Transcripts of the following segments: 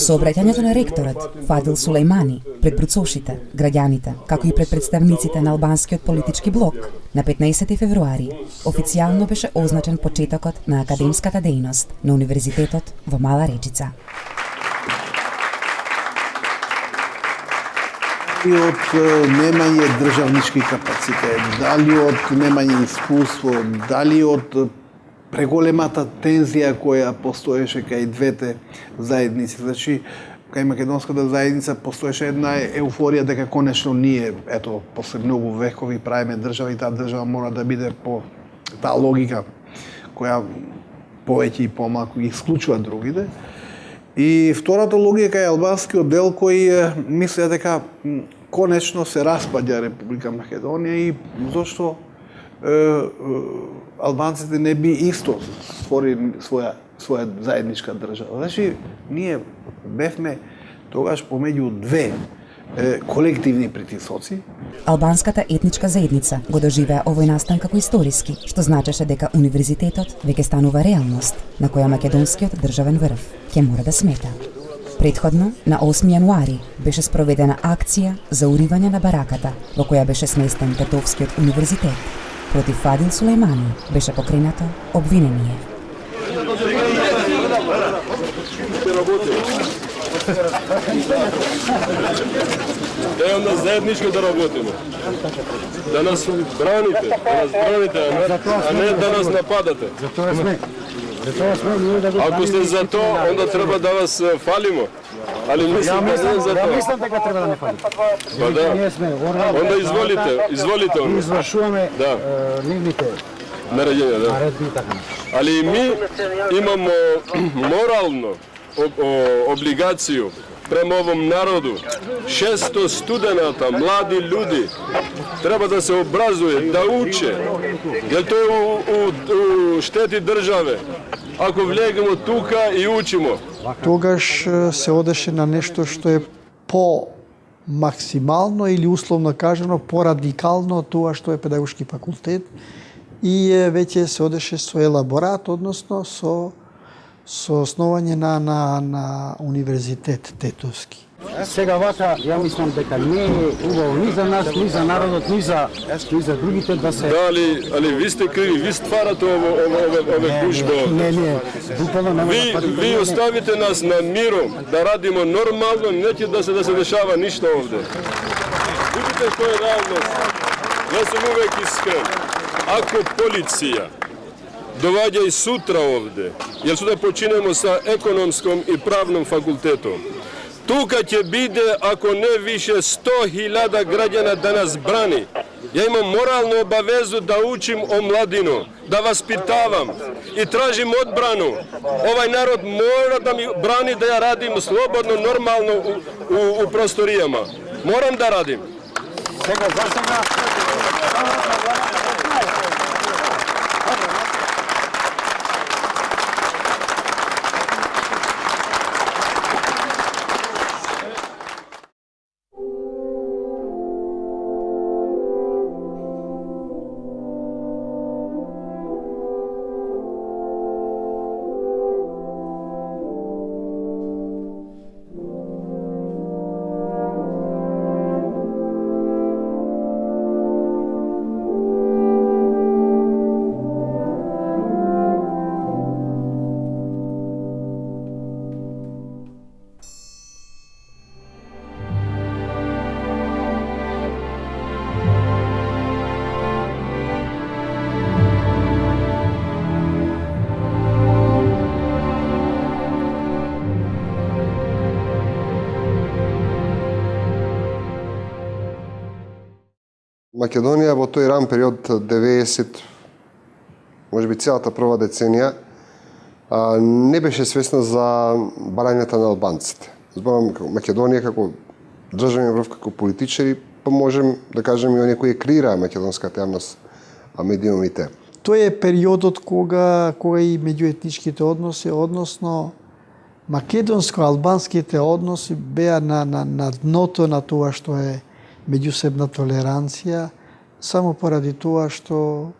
Сообраќањето на ректорот Фадил Сулејмани пред бруцошите, граѓаните, како и пред представниците на албанскиот политички блок на 15 февруари официјално беше означен почетокот на академската дејност на Универзитетот во Мала Речица. Дали од немање државнички капацитет, дали од немање искуство, дали од преголемата тензија која постоеше кај двете заедници. Значи, кај македонската заедница постоеше една еуфорија дека конечно ние, ето, после многу векови правиме држава и таа држава мора да биде по таа логика која повеќе и помалку ги исклучува другите. И втората логика е албанскиот дел кој мислеа дека конечно се распаѓа Република Македонија и зошто албанците не би исто створили своја заедничка држава. Значи, ние бевме тогаш помеѓу две колективни притисоци. Албанската етничка заедница го доживеа овој настан како историски, што значеше дека универзитетот веќе станува реалност на која македонскиот државен врв ќе мора да смета. Предходно, на 8 јануари, беше спроведена акција за уривање на бараката во која беше сместен Тетовскиот универзитет. Против Фадил Сулејмани беше покренато обвинение. Да onda zajednički da работиме. Да нас браните, а не да нас нападате. Ако сте за то, onda треба да вас фалимо. Ali mislim da ne za to. Ja mislim дека треба да не фали. Pa da. Onda izvolite ono. Извршуваме нивните наредбите, да. Наредби и така. Ali mi imamo moralnu obligaciju prema ovom narodu. 600 studenata, mladi ljudi, treba da se obrazuje, da uče, jer to je u šteti države. Ако влегемо тука и учимо. Тогаш се одеше на нешто што е по-максимално или условно кажано по-радикално од тоа што е педагошки факултет и веќе се одеше со елаборат, односно со основање на универзитет Тетовски. Сега вака, ја мислам дека не е убаво ни за нас, ни за народот, ни за другите да се... Да, али ви сте криви, ви стварате ове гужбе овде. Не, буквално не може да Ви оставите нас на миром, да радимо нормално, неќе да се дешава ништо овде. Видите што е реалност. Јас сум увек искрен. Ако полиција доваѓа и сутра овде, јер су да починемо са економском и правном факултетом, тука ќе биде, ако не више 100.000 граѓана да нас брани. Ја имам моралну обавезу да учим о младино, да васпитавам и тражим одбрану. Овај народ мора да ми брани да ја радим слободно, нормално у просторијама. Морам да радим. Сега, за сега... Македонија во тој ран период 90, можеби целата прва деценија, не беше свесна за барањата на албанците. Зборам Македонија како државен врв, како политичари, па можем да кажем и оние кои креираа македонската јавност, медиумите. Тој е периодот кога и меѓуетничките односи, односно македонско-албанските односи беа на дното на тоа што е меѓусебна толеранција, само поради тоа што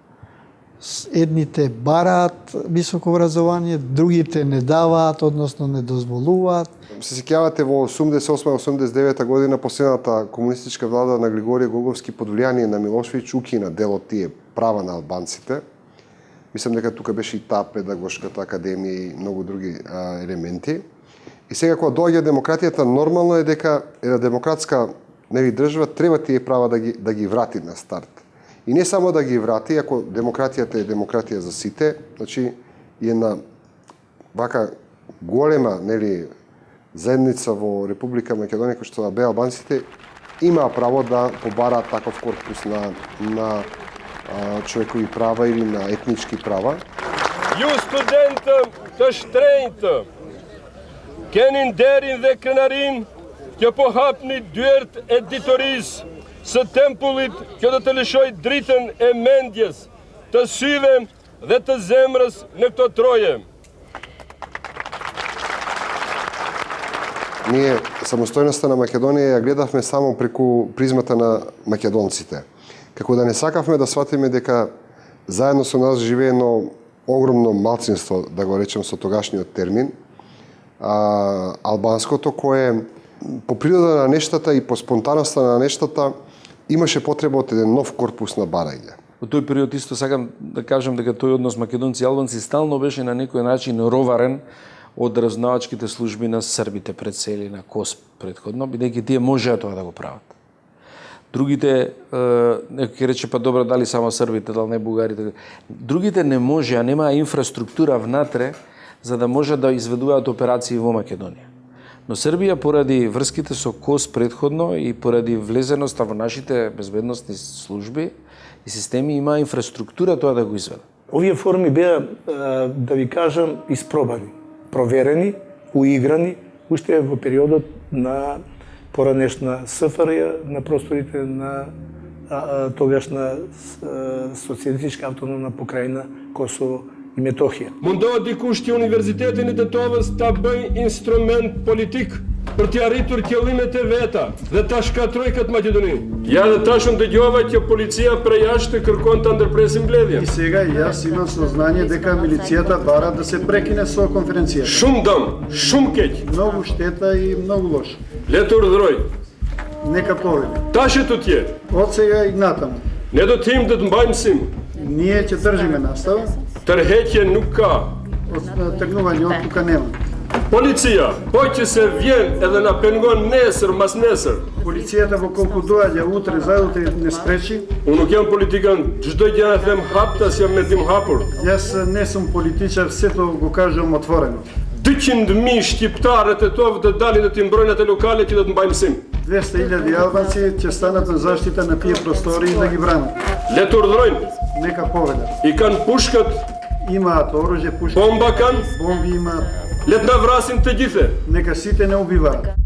едните бараат високо образование, другите не даваат, односно не дозволуваат. Се сеќавате во 88-89 година последната комунистичка влада на Григорije Гоговски под влијание на Милошевиќ укина дел од тие права на албанците. Мислам дека тука беше и таа педагошката академија и многу други елементи. И сега кога доаѓа демократијата, нормално е дека една демократска држава треба тие права да ги врати на старт. И не само да ги врати, ако демократијата е демократија за сите, значи и една вака голема, заедница во Република Македонија, кој што беа албанците, имаа право да побараат таков корпус на човекови права или на етнички права. Ju studenter të shtrenjtë, keni nderin dhe krenarin që po hapni dyert e ditorisë së tempullit që do të lëshoj dritën e mendjes, të syve dhe të zemrës në këto troje. Ние самостојноста на Македонија ја гледавме само преку призмата на македонците. Како да не сакавме да сватиме дека заедно со нас живее едно огромно малцинство, да го речем со тогашниот термин, албанското, кое по природа на нештата и по спонтаноста на нештата имаше потреба од еден нов корпус на барање. Во тој период исто сакам да кажам дека тој однос македонци и албанци стално беше на некој начин роварен од разузнавачките служби на србите пред се или на КОС предходно, бидејќи тие можеа тоа да го прават. Другите, некој ќе рече, па добро, дали само србите, дали не бугарите. Другите не можеа, немаа инфраструктура внатре за да може да изведуваат операции во Македонија. Но Србија, поради врските со КОС предходно и поради влезеноста во нашите безбедносни служби и системи, има инфраструктура тоа да го изведе. Овие форми беа, да ви кажам, испробани, проверени, уиграни, уште во периодот на поранешна СФРЈ, на просторите на тогашна социјалистичка автономна покрајна Косово и Метохија. Mundohet dikush që Universitetin e Tetovës ta bëj instrument politik për t'i arritur qëllimet e veta dhe ta shkatroj këtë Maqedoni. Ja dhe tashun dëgjova që policia prej jashtë kërkon ta ndërpresin mbledhjen. И сега јас имам сознание дека милицијата бара да се прекине со конференцијата. Shumë dëm, shumë keq. Многу штета и многу лошо. Le të urdhëroj. Нека повели. Tash të tjerë. Од сега и натаму. Ne do të të mbajmë sim. Ние ќе држиме настава. Tërheqje nuk ka. Од тргнување од тука нема. Policia, po që se vjen edhe na pengon nesër, mas nesër. Полицијата во колку доаѓа утре заутре не спречи. Unë nuk jam politikan, çdo gjë e them haptas, jam me dim hapur. Јас не сум политичар, сето го кажам отворено. 200.000 shqiptarë të tovë të dalin dhe të mbrojnë atë lokale që do të mbajmë sim. 200.000 албанци ќе станат на заштита на тие простори и да ги бранат. Le të urdhërojnë, Нека повелат. i kanë pushkët, Имаат оружје, пушки, bomba kanë, бомби имаат. le të na vrasin të gjithë. Нека сите не убиваат.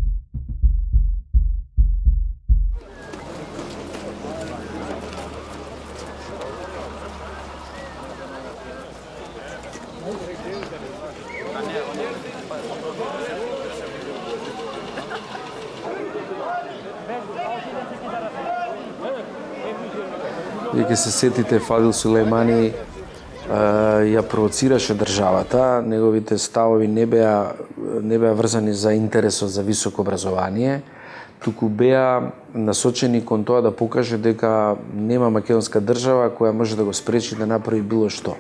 Вие ќе се сетите, Фадил Сулејмани ја провоцираше државата, неговите ставови не беа врзани за интересот за високо образование, туку беа насочени кон тоа да покаже дека нема македонска држава која може да го спречи да направи било што.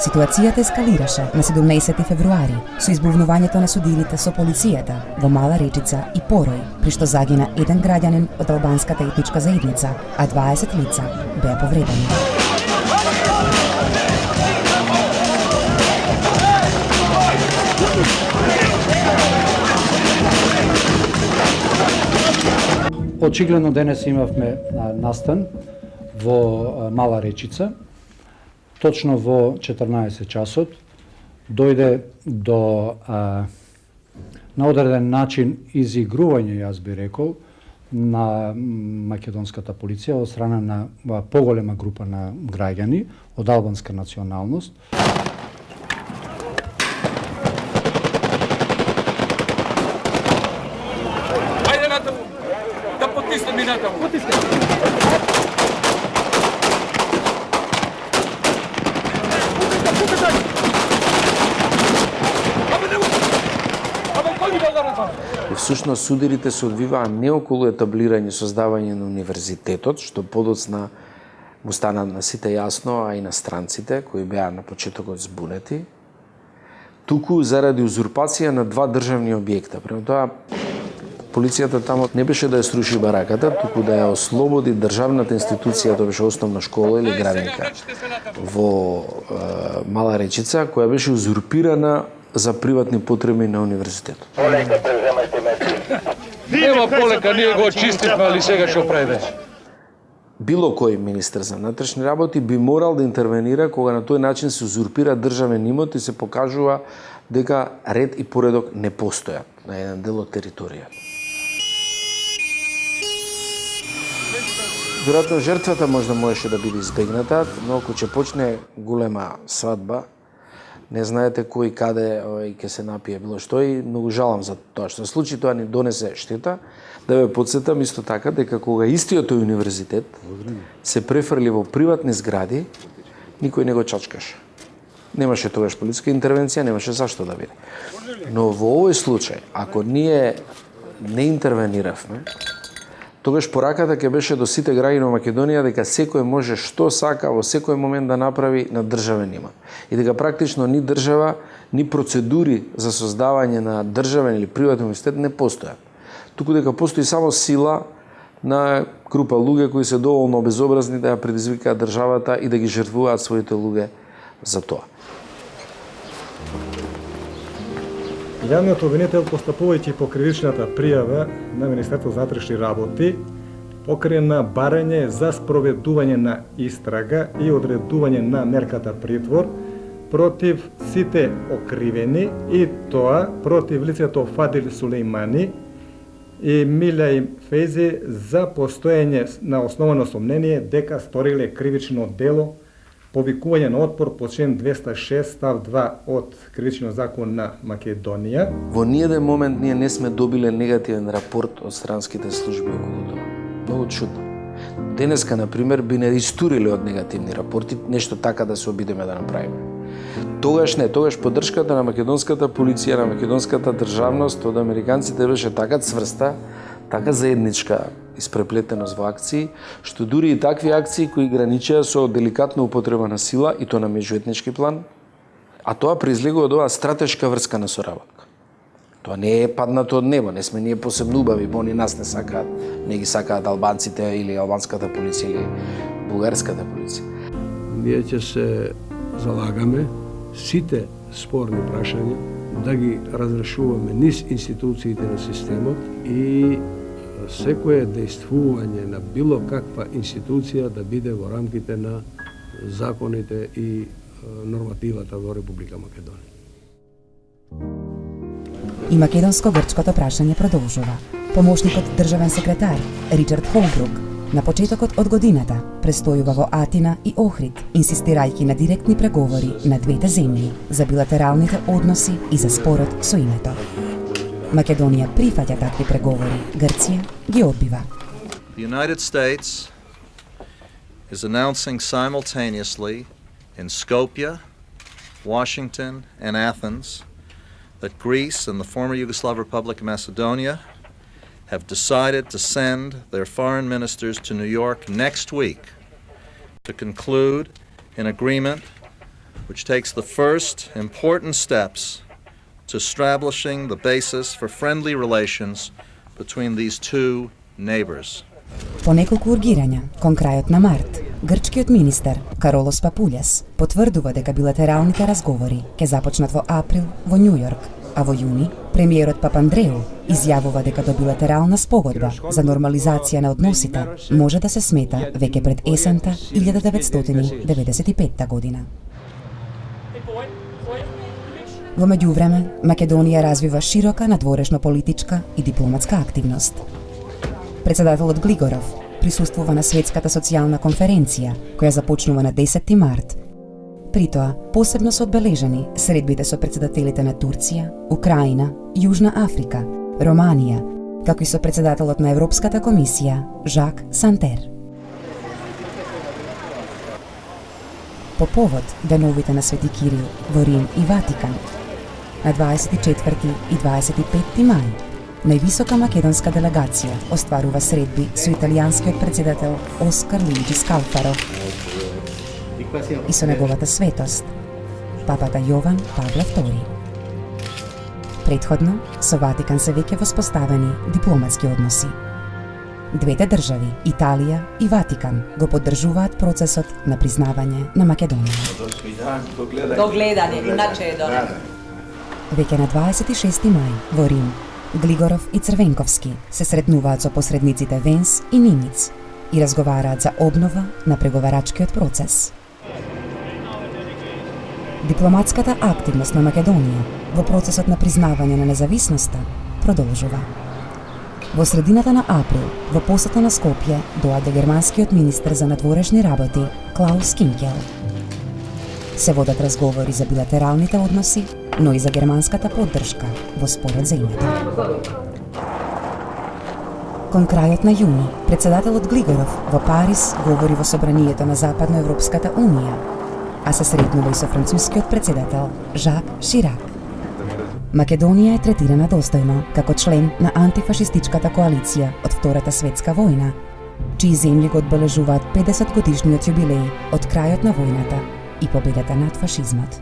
Ситуацијата ескалираше на 17 февруари со избувнувањето на судилите со полицијата во Мала Речица и Порој, при што загина еден граѓанин од албанската етничка заедница, а 20 лица беа повредени. Очигледно денес имавме настан во Мала Речица. Точно во 14 часот дојде до на одреден начин изигрување, јас би рекол, на македонската полиција од страна на поголема група на граѓани од албанска националност. Ајде натаму, да потиснем и натаму. всушност сударите се одвиваа не околу етаблирање и создавање на универзитетот, што подоцна му стана на сите јасно, а и на странците, кои беа на почетокот збунети, туку заради узурпација на два државни објекта. Према тоа, полицијата тамо не беше да ја сруши бараката, туку да ја ослободи државната институција, тоа беше основна школа или градинка во Мала Речица, која беше узурпирана за приватни потреби на универзитетот. Нема полека, ние го очистивме, али сега што прави? Било кој министер за внатрешни работи би морал да интервенира кога на тој начин се узурпира државен имот и се покажува дека ред и поредок не постојат на еден дел од територијата. Веројатно жртвата можеше да биде избегната, но ако ќе почне голема свадба, не знаете кој каде ќе се напие било што и многу жалам за тоа што се случи, тоа ни донесе штета. Да ве подсетам исто така дека кога истиот тој универзитет се префрли во приватни згради, никој не го чачкаше. Немаше тогаш полициска интервенција, немаше зашто да биде. Но во овој случај, ако ние не интервениравме, тогаш пораката ќе беше до сите граѓани на Македонија дека секој може што сака во секој момент да направи на државен имот. И дека практично ни држава, ни процедури за создавање на државен или приватен универзитет не постојат. Туку дека постои само сила на група луѓе кои се доволно безобразни да ја предизвикаат државата и да ги жртвуваат своите луѓе за тоа. Јавниот обвинител, постапувајќи по кривичната пријава на Министерството за внатрешни работи, покрена барање за спроведување на истрага и одредување на мерката притвор против сите окривени и тоа против лицето Фадил Сулеймани и Милај Фези за постоење на основано сомнение дека сториле кривично дело повикување на отпор по член 206 став 2 од Кривичниот закон на Македонија. Во ниеден момент ние не сме добиле негативен рапорт од странските служби околу тоа. Многу чудно. Денеска, например, би не истуриле од негативни рапорти, нешто така да се обидеме да направиме. Тогаш не, тогаш поддршката на македонската полиција, на македонската државност од американците беше така цврста, така заедничка испреплетеност во акции, што дури и такви акции кои граничеа со деликатна употреба на сила и тоа на меѓуетнички план, а тоа произлегува од оваа стратешка врска на соработка. Тоа не е паднато од небо, не сме ние посебно убави, бо они нас не сакаат, не ги сакаат албанците или албанската полиција или бугарската полиција. Ние ќе се залагаме сите спорни прашања да ги разрешуваме низ институциите на системот и секое действување на било каква институција да биде во рамките на законите и нормативата во Република Македонија. И македонско-грчкото прашање продолжува. Помошникот државен секретар Ричард Холбрук на почетокот од годината престојува во Атина и Охрид, инсистирајќи на директни преговори на двете земји за билатералните односи и за спорот со името. Македонија прифаќа такви преговори, Грција ги одбива. The United States is announcing simultaneously in Skopje, Washington, and Athens that Greece and the former Yugoslav Republic of Macedonia have decided to send their foreign ministers to New York next week to conclude an agreement which takes the first important steps to establishing the basis for friendly relations between these two neighbors. По неколку ургирања, кон крајот на март, грчкиот министер Каролос Папулјас потврдува дека билатералните разговори ќе започнат во април во Њу Јорк, а во јуни премиерот Папандреу изјавува дека до билатерална спогодба за нормализација на односите може да се смета веќе пред есента 1995 година. Во меѓувреме, Македонија развива широка надворешно политичка и дипломатска активност. Председателот Глигоров присуствува на Светската социјална конференција, која започнува на 10 март. При тоа, посебно се одбележани средбите со председателите на Турција, Украина, Јужна Африка, Романија, како и со председателот на Европската комисија, Жак Сантер. По повод деновите на Свети Кирил во Рим и Ватикан, на 24 и 25 мај, највисока македонска делегација остварува средби со италијанскиот председател Оскар Луиджи Скалфаро и со неговата светост, папата Јован Павле II. Претходно, со Ватикан се веќе воспоставени дипломатски односи. Двете држави, Италија и Ватикан, го поддржуваат процесот на признавање на Македонија. До гледање, иначе е добро. Веќе на 26 мај во Рим, Глигоров и Црвенковски се сретнуваат со посредниците Венс и Нимиц и разговараат за обнова на преговарачкиот процес. Дипломатската активност на Македонија во процесот на признавање на независноста продолжува. Во средината на април, во посета на Скопје, доаѓа германскиот министер за надворешни работи Клаус Кинкел. Се водат разговори за билатералните односи, но и за германската поддршка во спорот за името. Кон крајот на јуни, председателот Глигоров во Париз говори во собранието на Западноевропската унија, а се сретнува и со францускиот председател Жак Ширак. Македонија е третирана достојно како член на антифашистичката коалиција од Втората светска војна, чии земји го одбележуваат 50 годишниот јубилеј од крајот на војната и победата над фашизмот.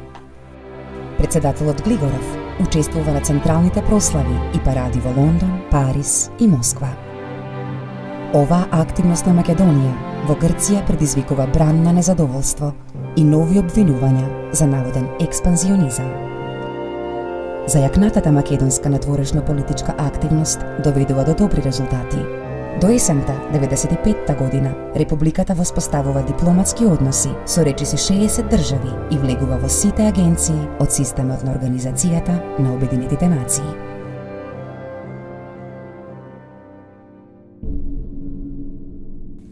Председателот Глигоров учествува на централните прослави и паради во Лондон, Париз и Москва. Оваа активност на Македонија во Грција предизвикува бран на незадоволство и нови обвинувања за наводен експанзионизам. Зајакнатата македонска надворешно-политичка активност доведува до добри резултати. До есента 95-та година, Републиката воспоставува дипломатски односи со речиси 60 држави и влегува во сите агенции од системот на Организацијата на Обединетите нации.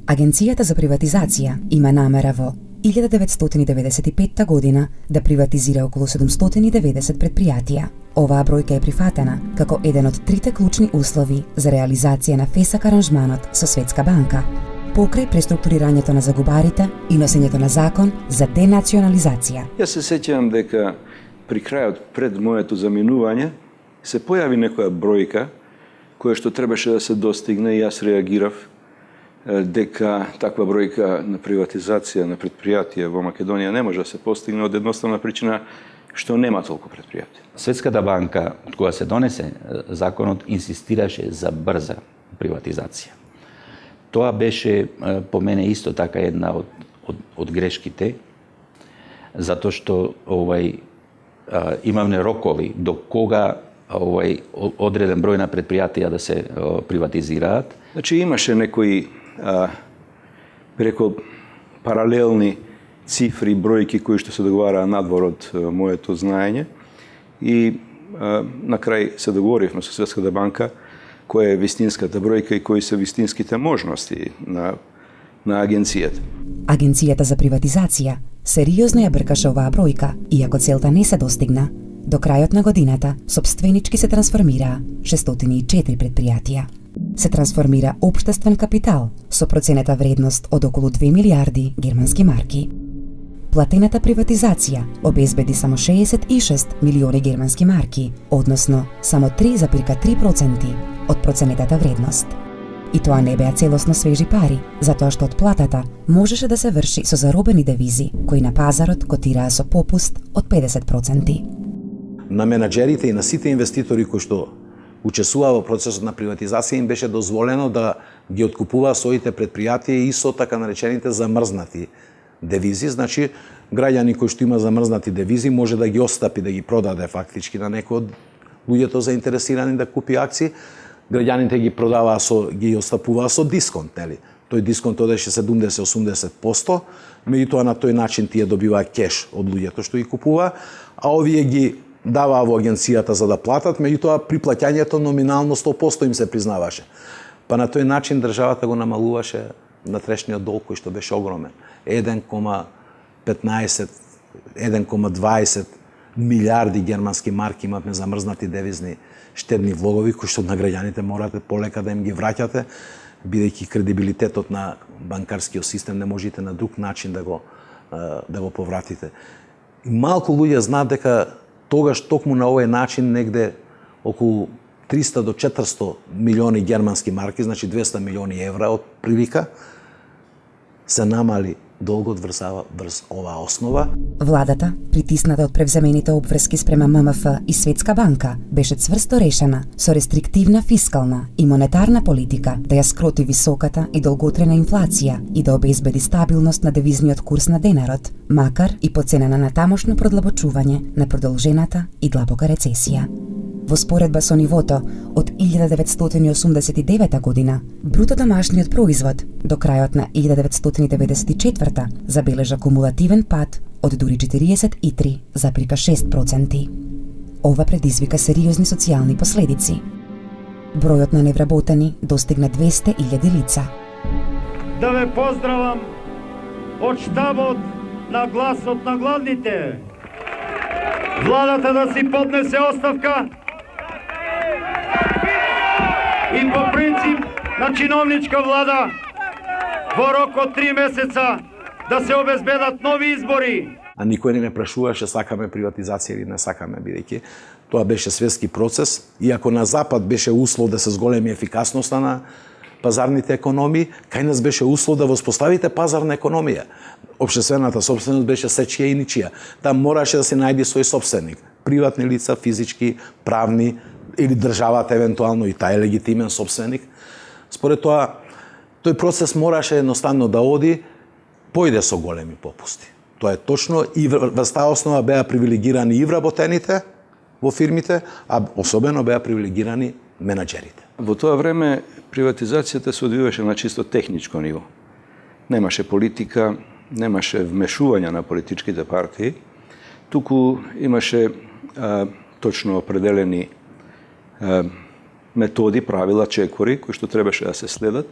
Агенцијата за приватизација има намера во 1995 година да приватизира околу 790 предпријатија. Оваа бројка е прифатена како еден од трите клучни услови за реализација на ФЕСАК аранжманот со Светска банка, покрај преструктурирањето на загубарите и носењето на закон за денационализација. Јас се сеќавам дека при крајот пред моето заминување се појави некоја бројка која што требаше да се достигне и јас реагирав дека таква бројка на приватизација на предпријатија во Македонија не може да се постигне од едноставна причина што нема толку предпријатија. Светската банка, од кога се донесе законот, инсистираше за брза приватизација. Тоа беше по мене исто така една од грешките, затоа што имаме рокови до кога одреден број на предпријатија да се приватизираат. Значи имаше некои преко паралелни цифри, бројки кои што се договараа надвор од моето знаење и на крај се договоривме со Светската банка која е вистинската бројка и кои се вистинските можности на агенцијата. Агенцијата за приватизација сериозно ја бркаше оваа бројка, иако целта не се достигна. До крајот на годината сопственички се трансформираа 604 предпријатија. Се трансформира општествен капитал со проценета вредност од околу 2 милиарди германски марки. Платената приватизација обезбеди само 66 милиони германски марки, односно само 3,3% од проценетата вредност. И тоа не беа целосно свежи пари, затоа што отплатата можеше да се врши со заробени девизи, кои на пазарот котираа со попуст од 50%. На менаџерите и на сите инвеститори кои што учесуваа во процесот на приватизација им беше дозволено да ги откупуваа своите предпријатија и со така наречените замрзнати девизи. Значи, граѓани кои што има замрзнати девизи може да ги остапи, да ги продаде фактички на некој од луѓето заинтересирани да купи акции. Граѓаните ги продаваа ги остапуваа со дисконт, нели? Тој дисконт одеше 70-80%, меѓутоа на тој начин тие добиваа кеш од луѓето што ги купуваа, а овие ги даваа во агенцијата за да платат, меѓутоа при плаќањето номинално 100% им се признаваше. Па на тој начин државата го намалуваше натрешниот долг кој што беше огромен. 1,20 милиарди германски марки имавме замрзнати девизни штедни влогови кои што на граѓаните морате полека да им ги враќате, бидејќи кредибилитетот на банкарскиот систем не можете на друг начин да го повратите. И малку луѓе знаат дека тогаш токму на овој начин негде околу 300 до 400 милиони германски марки, значи 200 милиони евра од прилика, се намали долгот врз оваа основа. Владата, притисната од превземените обврски спрема ММФ и Светска банка, беше цврсто решена со рестриктивна фискална и монетарна политика да ја скроти високата и долготрена инфлација и да обезбеди стабилност на девизниот курс на денарот, макар и по цена на натамошно продлабочување на продолжената и длабока рецесија. Во споредба со нивото од 1989 година, бруто домашниот производ до крајот на 1994 забележа кумулативен пад од дури 43,6%. Ова предизвика сериозни социјални последици. Бројот на невработени достигна 200.000 лица. Да ве поздравам од штабот на гласот на гладните. Владата да си поднесе оставка и по принцип на чиновничка влада во рок од 3 месеца да се обезбедат нови избори. А никој не прашуваше сакаме приватизација или не сакаме, бидејќи тоа беше светски процес. Иако на Запад беше услов да се зголеми ефикасноста на пазарните економии, кај нас беше услов да воспоставите пазарна економија. Општествената собственост беше сечија и ничија. Там мораше да се најде свој собственик. Приватни лица, физички, правни, или државата евентуално и тај легитимен собственик. Според тоа, тој процес мораше едноставно да оди, појде со големи попусти. Тоа е точно и врз таа основа беа привилегирани и вработените во фирмите, а особено беа привилегирани менаџерите. Во тоа време приватизацијата се одвиваше на чисто техничко ниво. Немаше политика, немаше вмешување на политичките партии, туку имаше точно определени методи, правила, чекори, кои што требаше да се следат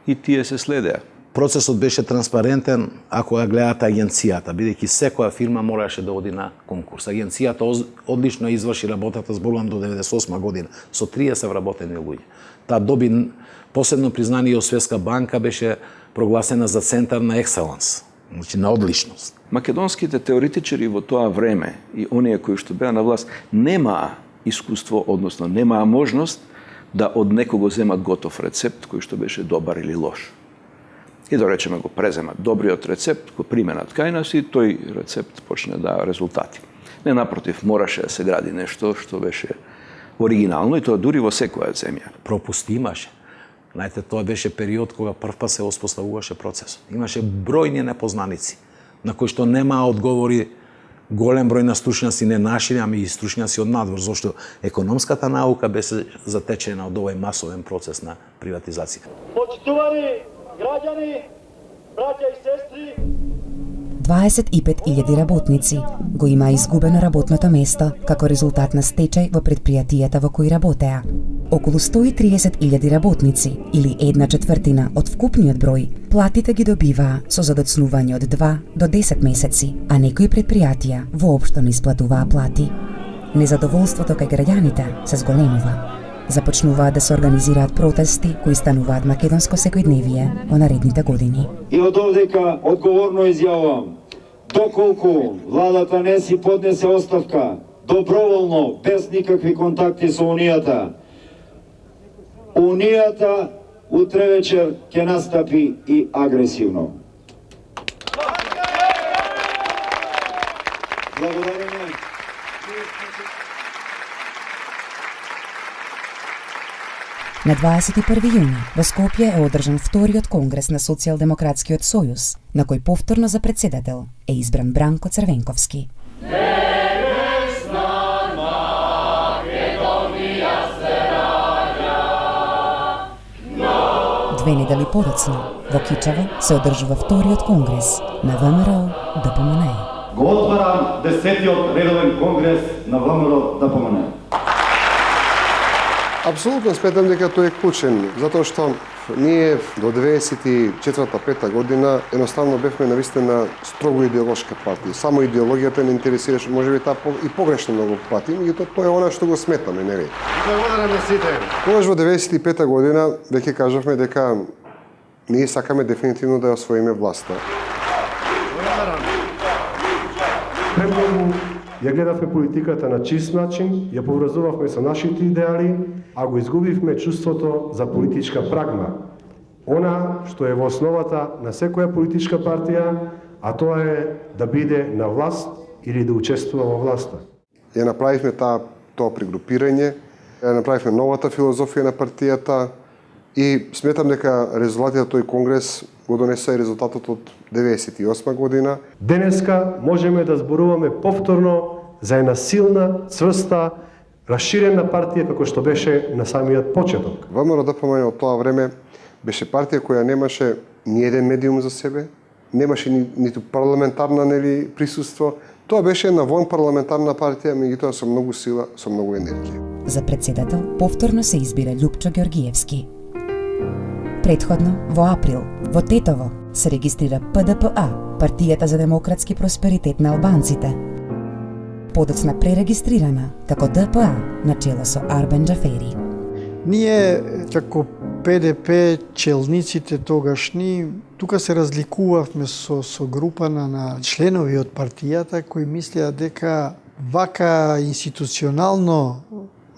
и тие се следеа. Процесот беше транспарентен ако ја гледате агенцијата, бидејќи секоја фирма мораше да оди на конкурс. Агенцијата одлично изврши работата, зборувам до 98 година, со 30 вработени луѓе. Таа доби посебно признание од Светска банка, беше прогласена за центар на екселенс, значи на одличност. Македонските теоретичари во тоа време и оние кои што беа на власт немаа искуство, односно немаа можност да од некого земат готов рецепт кој што беше добар или лош. И да речеме го преземат добриот рецепт, го применат кај нас и тој рецепт почне да резултати. Не, напротив, мораше да се гради нешто што беше оригинално и тоа дури во секоја земја. Пропусти имаше. Знаете, тоа беше период кога првпат се воспоставуваше процесот. Имаше бројни непознаници, на кои што немаа одговори голем број на стручњаци, не наши, ами и стручњаци од надвор, зашто економската наука беше затечена од овој масовен процес на приватизација. Почитувани граѓани, браќа и сестри, 25.000 работници го има изгубено работното место како резултат на стечај во предпријатијата во кои работеа. Околу 130.000 работници, или 1/4 од вкупниот број, платите ги добиваа со задоцнување од 2 до 10 месеци, а некои предпријатија воопшто не исплатуваа плати. Незадоволството кај граѓаните се зголемува. Започнуваат да се организираат протести кои стануваат македонско секојдневие во наредните години. И од овдека одговорно изјавувам, доколку владата не си поднесе оставка, доброволно, без никакви контакти со Унијата утре вечер ќе настапи и агресивно. Благодариме. На 21 јуни во Скопје е одржан вториот конгрес на Социјалдемократскиот сојуз, на кој повторно за председател е избран Бранко Црвенковски. Две недели подоцна, во Кичево се одржува вториот конгрес на ВМРО ДПМН. Го отварам 10-тиот редовен конгрес на ВМРО ДПМН. Апсолутно сметам дека тој е клучен, затоа што ние до 94-5 година едноставно бевме навистина строго идеолошка партија. Само идеологијата не интересираше, можеби таа и погрешно многу пати, меѓутоа тоа е она што го сметаме, нели? Благодарам на сите. Тогаш во 95 година веќе кажавме дека ние сакаме дефинитивно да ја освоиме власта. Премногу ја гледавме политиката на чист начин, ја поврзувавме со нашите идеали, а го изгубивме чувството за политичка прагма. Она што е во основата на секоја политичка партија, а тоа е да биде на власт или да учествува во власта. Ја направивме тоа пригрупирање, ја направивме новата филозофија на партијата и сметам дека резултатите тој конгрес го донесе резултатот од 98 година. Денеска можеме да зборуваме повторно за една силна, цврста, расширена партија како што беше на самиот почеток. ВМРО-ДПМН од тоа време беше партија која немаше ни еден медиум за себе, немаше ниту парламентарна присуство. Тоа беше една вонпарламентарна партија, меѓутоа со многу сила, со многу енергија. За председател повторно се избира Љупчо Ѓоргиевски. Предходно, во април, во Тетово, се регистрира ПДПА, Партијата за демократски просперитет на албанците. Подоцна пререгистрирана како ДПА на чело со Арбен Џафери. Ние, како ПДП, челниците тогашни, тука се разликувавме со група на членови од партијата кои мислеа дека вака институционално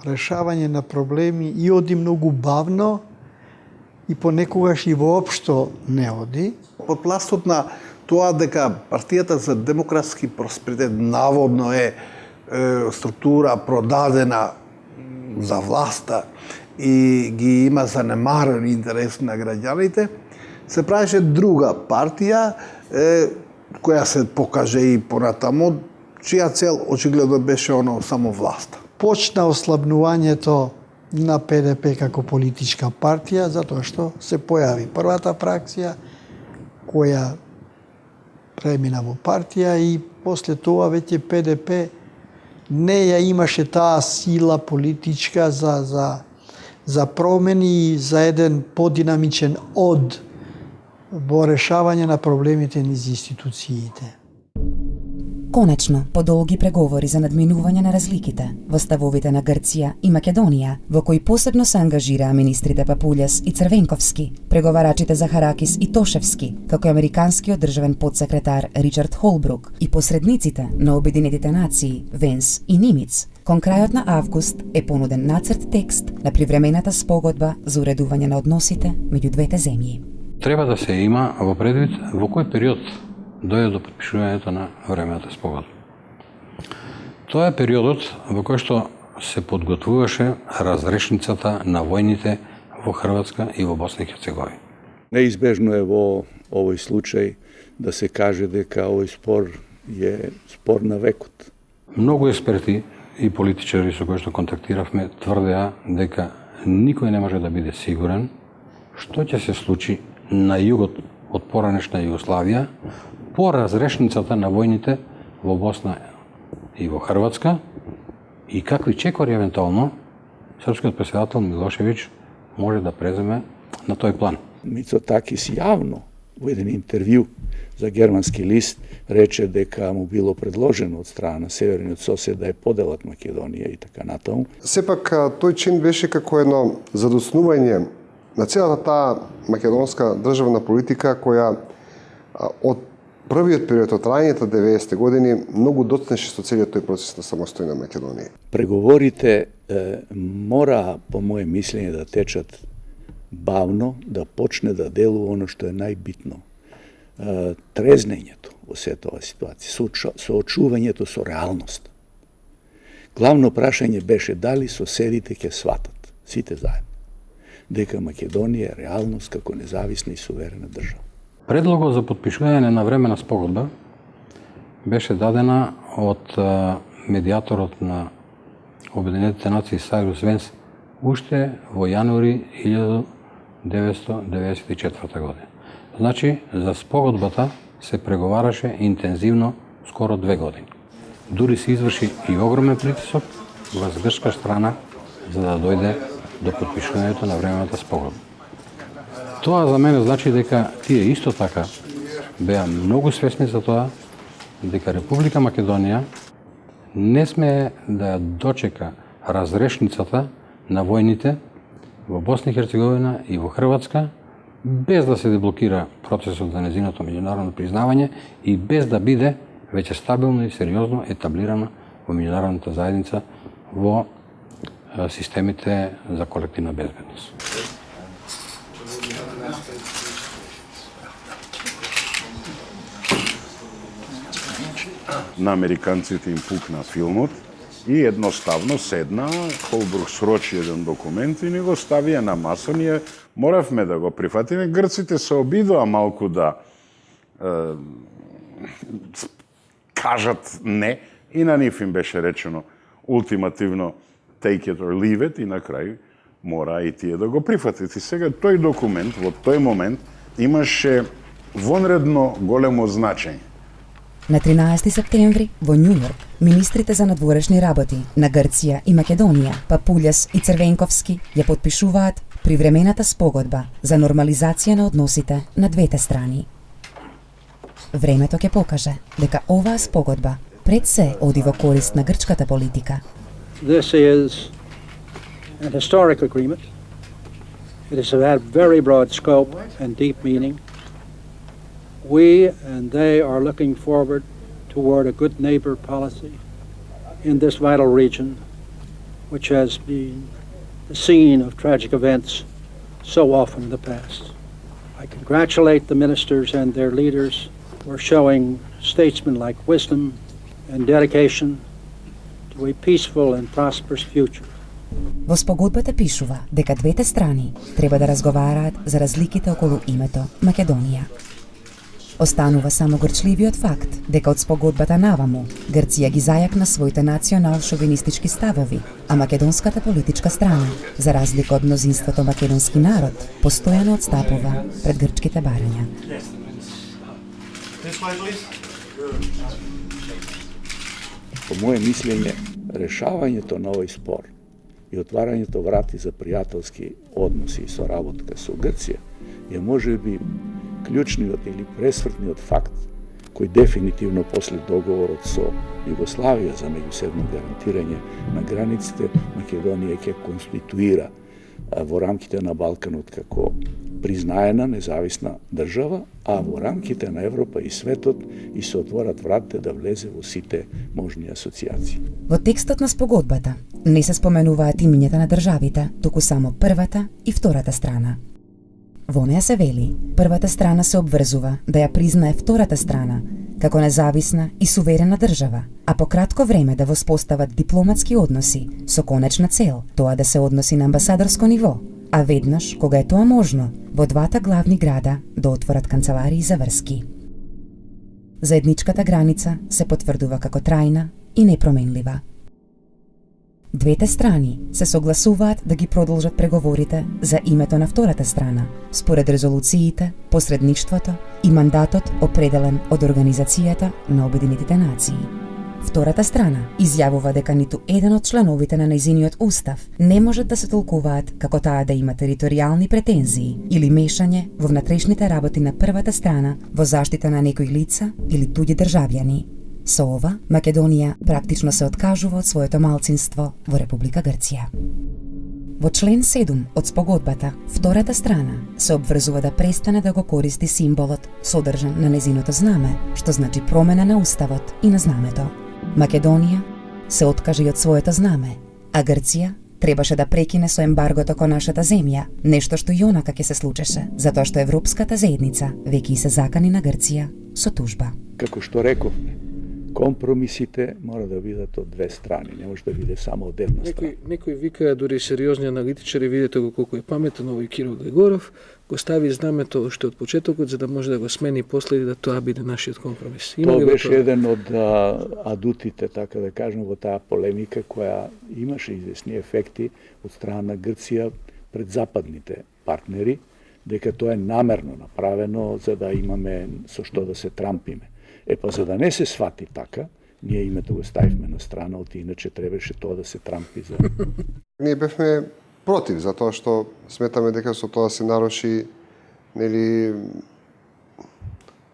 решавање на проблеми и оди многу бавно и понекогаш и воопшто не оди. Под пластот на тоа дека партијата за демократски просперитет наводно е структура продадена за власта и ги има занемарен интерес на граѓаните, се правеше друга партија која се покаже и понатаму, чија цел очигледно беше оно само власта. Почна ослабнувањето на ПДП како политичка партија, затоа што се појави првата фракција која премина во партија и после тоа веќе ПДП не ја имаше таа сила политичка за промени, за еден подинамичен од во решавање на проблемите низ институциите. Конечно, по долги преговори за надминување на разликите во ставовите на Грција и Македонија, во кои посебно се ангажираа министрите Папулјас и Црвенковски, преговарачите Захаракис и Тошевски, како и американскиот државен подсекретар Ричард Холбрук и посредниците на Обединетите нации Венс и Нимиц, кон крајот на август е понуден нацрт текст на привремената спогодба за уредување на односите меѓу двете земји. Треба да се има во предвид во кој период дојде до подпишувањето на времената спогодба. Тоа е периодот во кој што се подготвуваше разрешницата на војните во Хрватска и во Босна и Херцеговина. Неизбежно е во овој случај да се каже дека овој спор е спор на векот. Многу експерти и политичари со кои што контактиравме тврдеа дека никој не може да биде сигурен што ќе се случи на југот од поранешна Југославија по разрешницата на војните во Босна и во Хрватска и какви чекори евентуално српскиот претседател Милошевиќ може да преземе на тој план. Мицотакис јавно во еден интервју за германски лист рече дека му било предложено од страна на северниот сосед да ја поделат Македонија и така натаму. Сепак тој чин беше како едно задоснување на целата таа македонска државна политика која од првиот период од раните 90-те години многу доцнеше со целиот тој процес на самостојна Македонија. Преговорите мора, по моје мислење, да течат бавно, да почне да делува оно што е најбитно. Трезнењето во сета оваа ситуација, соочувањето со реалност. Главно прашање беше дали соседите ќе сватат, сите заедно, дека Македонија е реалност како независна и суверена држава. Предлогот за подпишување на времена спогодба беше дадена од медиаторот на Обединетите нации Сайрус Венс уште во јануари 1994 година. Значи, за спогодбата се преговараше интензивно скоро 2 години. Дури се изврши и огромен притисок врз грчка страна за да дојде до подпишувањето на времената спогодба. Тоа за мене значи дека тие исто така беа многу свесни за тоа дека Република Македонија не смее да ја дочека разрешницата на војните во Босна и Херцеговина и во Хрватска без да се деблокира процесот за незиното меѓународно признавање и без да биде веќе стабилно и сериозно етаблирана во меѓународната заедница во системите за колективна безбедност. На американците им пукна филмот и едноставно седна, Холбрук срочи еден документ и ни го ставија на маса. Ние моравме да го прифатиме. Грците се обидоа малку да кажат не и на нив им беше речено ултимативно take it or leave it и на крај мора и тие да го прифатите. И сега тој документ во тој момент имаше вонредно големо значење. На 13 септември во Њу Йорк министрите за надворешни работи на Грција и Македонија, Папулјас и Црвенковски, ја потпишуваат привремената спогодба за нормализација на односите на двете страни. Времето ќе покаже дека оваа спогодба пред се оди во корист на грчката политика. This is an historic agreement. It is of very broad scope and deep meaning. We and they are looking forward toward a good neighbor policy in this vital region, which has been the scene of tragic events so often in the past. I congratulate the ministers and their leaders for showing statesmanlike wisdom and dedication to a peaceful and prosperous future. Во спогодбата пишува дека двете страни треба да разговараат за разликите околу името Македонија. Останува само горчливиот факт дека од спогодбата наваму Грција ги зајакна своите национал-шовинистички ставови, а македонската политичка страна, за разлика од мнозинството македонски народ, постојано отстапува пред грчките барања. По моje мислење, решавањето на овој спор и отварањето врати за пријателски односи и соработка со Грција е можеби клучниот или пресвртниот факт кој дефинитивно после договорот со Југославија за меѓусебно гарантирање на границите Македонија ќе конституира во рамките на Балканот како признаена независна држава, а во рамките на Европа и светот и се отворат вратите да влезе во сите можни асоциации. Во текстот на спогодбата не се споменуваат имињата на државите, туку само првата и втората страна. Во неја се вели, првата страна се обврзува да ја признае втората страна како независна и суверена држава, а по кратко време да воспостават дипломатски односи со конечна цел тоа да се односи на амбасадорско ниво, а веднаш, кога е тоа можно, во двата главни града да отворат канцеларии за врски. Заедничката граница се потврдува како трајна и непроменлива. Двете страни се согласуваат да ги продолжат преговорите за името на втората страна, според резолуциите, посредништвото и мандатот определен од Организацијата на Обединетите нации. Втората страна изјавува дека ниту еден од членовите на нејзиниот устав не можат да се толкуваат како таа да има територијални претензии или мешање во внатрешните работи на првата страна во заштита на некои лица или туѓи државјани. Со ова, Македонија практично се откажува од своето малцинство во Република Грција. Во член 7 од спогодбата, втората страна се обврзува да престане да го користи символот содржан на незиното знаме, што значи промена на уставот и на знамето. Македонија се откаже и од своето знаме, а Грција требаше да прекине со ембаргото кон нашата земја, нешто што и онака ќе се случеше, затоа што Европската заедница веќе и се закани на Грција со тужба. Како што рековме, компромисите мора да бидат од две страни, не може да биде само од една страна. Некои викаат, дури сериозни аналитичари, видите го колку е паметен овој Кирил Григоров, го стави знамето уште од почетокот за да може да го смени после и да тоа биде нашиот компромис. Тоа беше еден од адутите, така да кажем, во таа полемика која имаше известни ефекти од страна на Грција пред западните партнери, дека тоа е намерно направено за да имаме со што да се трампиме. Па за да не се свати така, ние името го ставивме на страна, од иначе требаше тоа да се трампи за... Ние бевме против, затоа што сметаме дека со тоа се наруши нели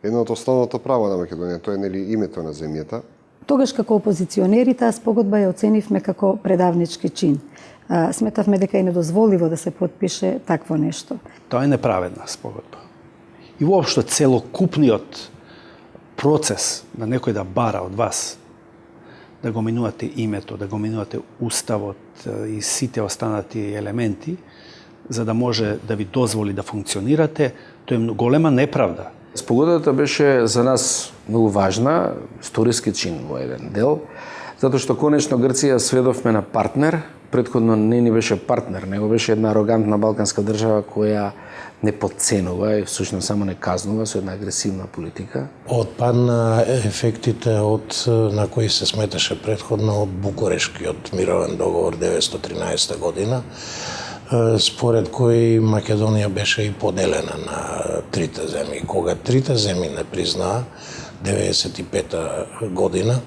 едно од основното право на Македонија, тоа е нели името на земјата. Тогаш како опозиционери таа спогодба ја оценивме како предавнички чин. Сметавме дека е недозволиво да се потпише такво нешто. Тоа е неправедна спогодба. И воопшто целокупниот процес на некој да бара од вас да го минувате името, да го минувате уставот и сите останати елементи, за да може да ви дозволи да функционирате, тоа е голема неправда. Спогодбата беше за нас многу важна, историски чин во еден дел, затоа што конечно Грција сведовме на партнер, претходно не ни беше партнер, него беше една арогантна балканска држава која не подценува и всушност само не казнува со една агресивна политика. Отпадна ефектите на кои се сметаше претходно од Букурешкиот мировен договор 1913 година, според кој Македонија беше и поделена на трите земји. Кога трите земји не признаа 1995 година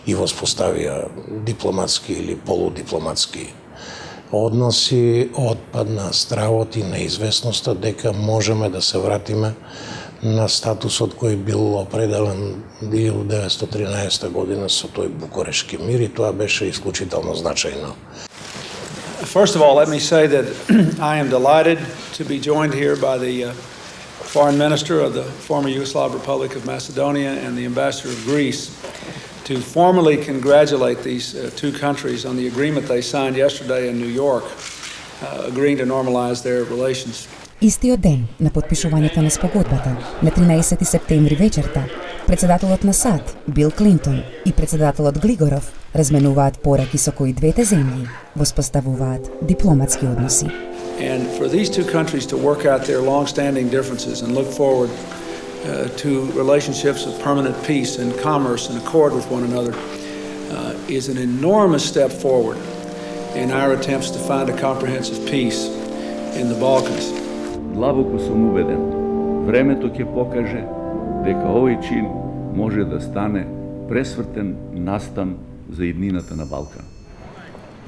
и воспоставија дипломатски или полудипломатски односи, отпадна стравот и неизвестноста дека можеме да се вратиме на статусот кој бил определен 1913 година со тој Букурешки мир и тоа беше исклучително значајно. First of all, let me say that I am delighted to be joined here by the Foreign Minister of the former Yugoslav Republic of Macedonia and the Ambassador of Greece to formally congratulate these two countries on the agreement they signed yesterday in New York, agreeing to normalize their relations. Истиот ден на подпишувањето на спогодбата, на 13 септември вечерта, председателот на САД, Бил Клинтон, и председателот Глигоров разменуваат пораки со кои двете земји воспоставуваат дипломатски односи. And for these two countries to work out their long-standing differences and look forward to relationships of permanent peace and commerce and accord with one another is an enormous step forward in our attempts to find a comprehensive peace in the Balkans. Длабоко сум убеден, времето ќе покаже дека овој чин може да стане пресвртен настан за иднината на Балкан.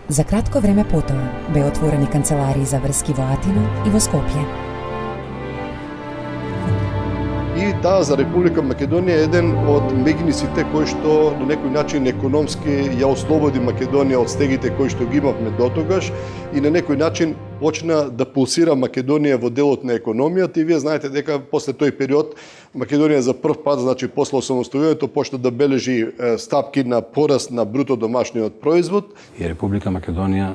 За кратко време потоа беа отворени канцеларии за врски во Атина и во Скопје. И таа за Република Македонија е еден од мегнисите кои што на некој начин економски ја ослободи Македонија од стегите кои што ги имавме дотогаш и на некој начин почна да пулсира Македонија во делот на економијата и вие знаете дека после тој период Македонија за прв пат, значи после осамостојувањето, почна да бележи стапки на пораст на бруто домашниот производ. И Република Македонија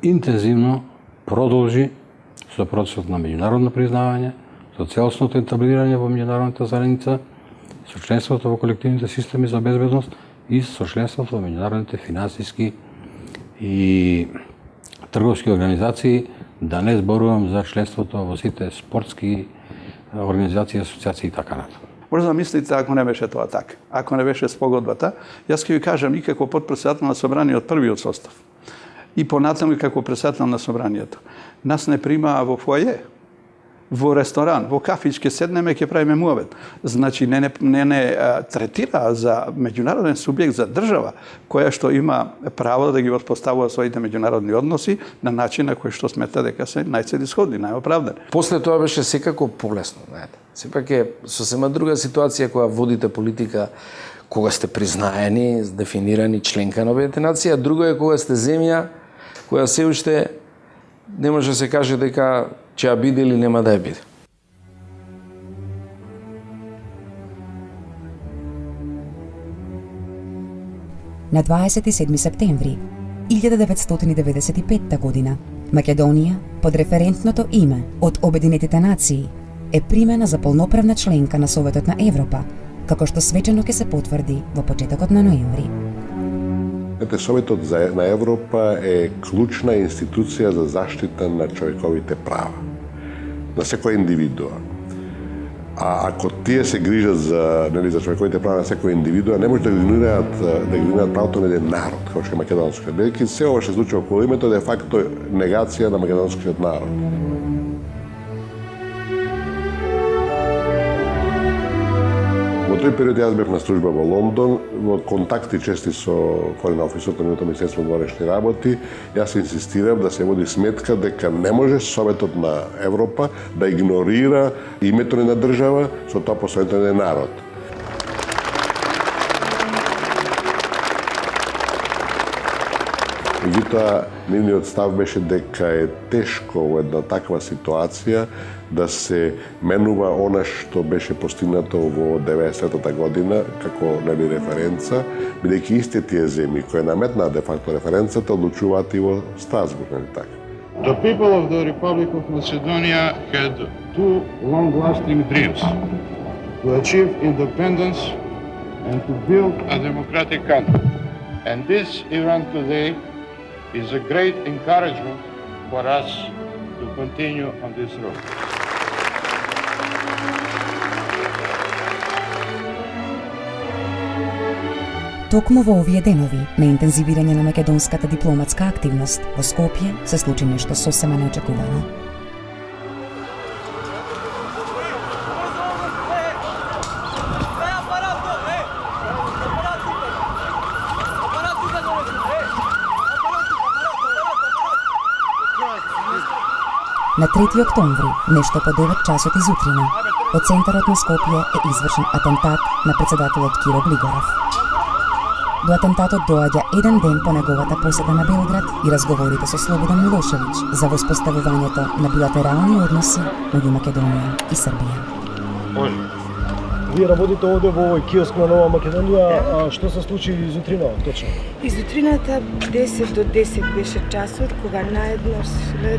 интензивно продолжи со процесот на меѓународно признавање, со целосното етаблирање во меѓународната заедница, со членството во колективните системи за безбедност и со членството во меѓународните финансиски и трговски организации, да не зборувам за членството во сите спортски организации, асоциации и така натаму. Може да мислите ако не беше тоа така, ако не беше спогодбата, јас ќе ви кажам и како потпредседател на собраниот првиот состав и понатаму како председател на собранието. Нас не примаа во фоје, во ресторан, во кафич ќе седнеме, ќе правиме муавет. Значи не третира за меѓународен субјект, за држава која што има право да ги воспоставува своите меѓународни односи на начин на кој што смета дека се најцелисходни, најоправдани. После тоа беше секако полесно, знаете. Сепак е сосема друга ситуација која водите политика кога сте признаени, дефинирани членка на Обединетите нации, а друго е кога сте земја која се уште не може да се каже дека ќе ја биде или нема да ја биде. На 27 септември 1995 година Македонија под референтното име од Обединетите нации е примена за полноправна членка на Советот на Европа, како што свечено ќе се потврди во почетокот на ноември. Советот на Европа е клучна институција за заштита на човековите права на секоја индивидуа. А ако тие се грижат за човековите права на секоја индивидуа, не може да игнорираат правото на еден народ, како што е македонскиот. Бидејќи се ова што се случува околу името де факто негација на македонскиот народ. Во тој период јас бев на служба во Лондон, во контакти чести со Форен офисот на Министерството на външни работи, јас инсистирав да се води сметка дека не може Советот на Европа да игнорира името на држава, со тоа посветен на народ. Меѓутоа, нивниот став беше дека е тешко во една таква ситуација да се менува она што беше постигнато во 90-та година како референца, бидејќи истите тие земји кои наметнаа де факто референцата одлучуваат и во Страсбург, нели така? The people of the Republic of Macedonia had two long-lasting dreams: to achieve independence and to build a democratic country. And this event today is a great encouragement for us to continue on this road. Токму во овие денови на интензивирање на македонската дипломатска активност во Скопје се случи нешто сосема неочекувано. На 3 октомври, нешто по 9 часот изутрина, од центарот на Скопје е извршен атентат на председателот Киро Глигоров. До атентатот доаѓа еден ден по неговата посета на Белград и разговорите со Слободан Милошевиќ за воспоставувањето на билатерални односи меѓу Македонија и Србија. Вие работите овде во овој киоск на Нова Македонија, а што се случи изутрина точно? Изутрината 10 до 10 беше часот, кога наеднаш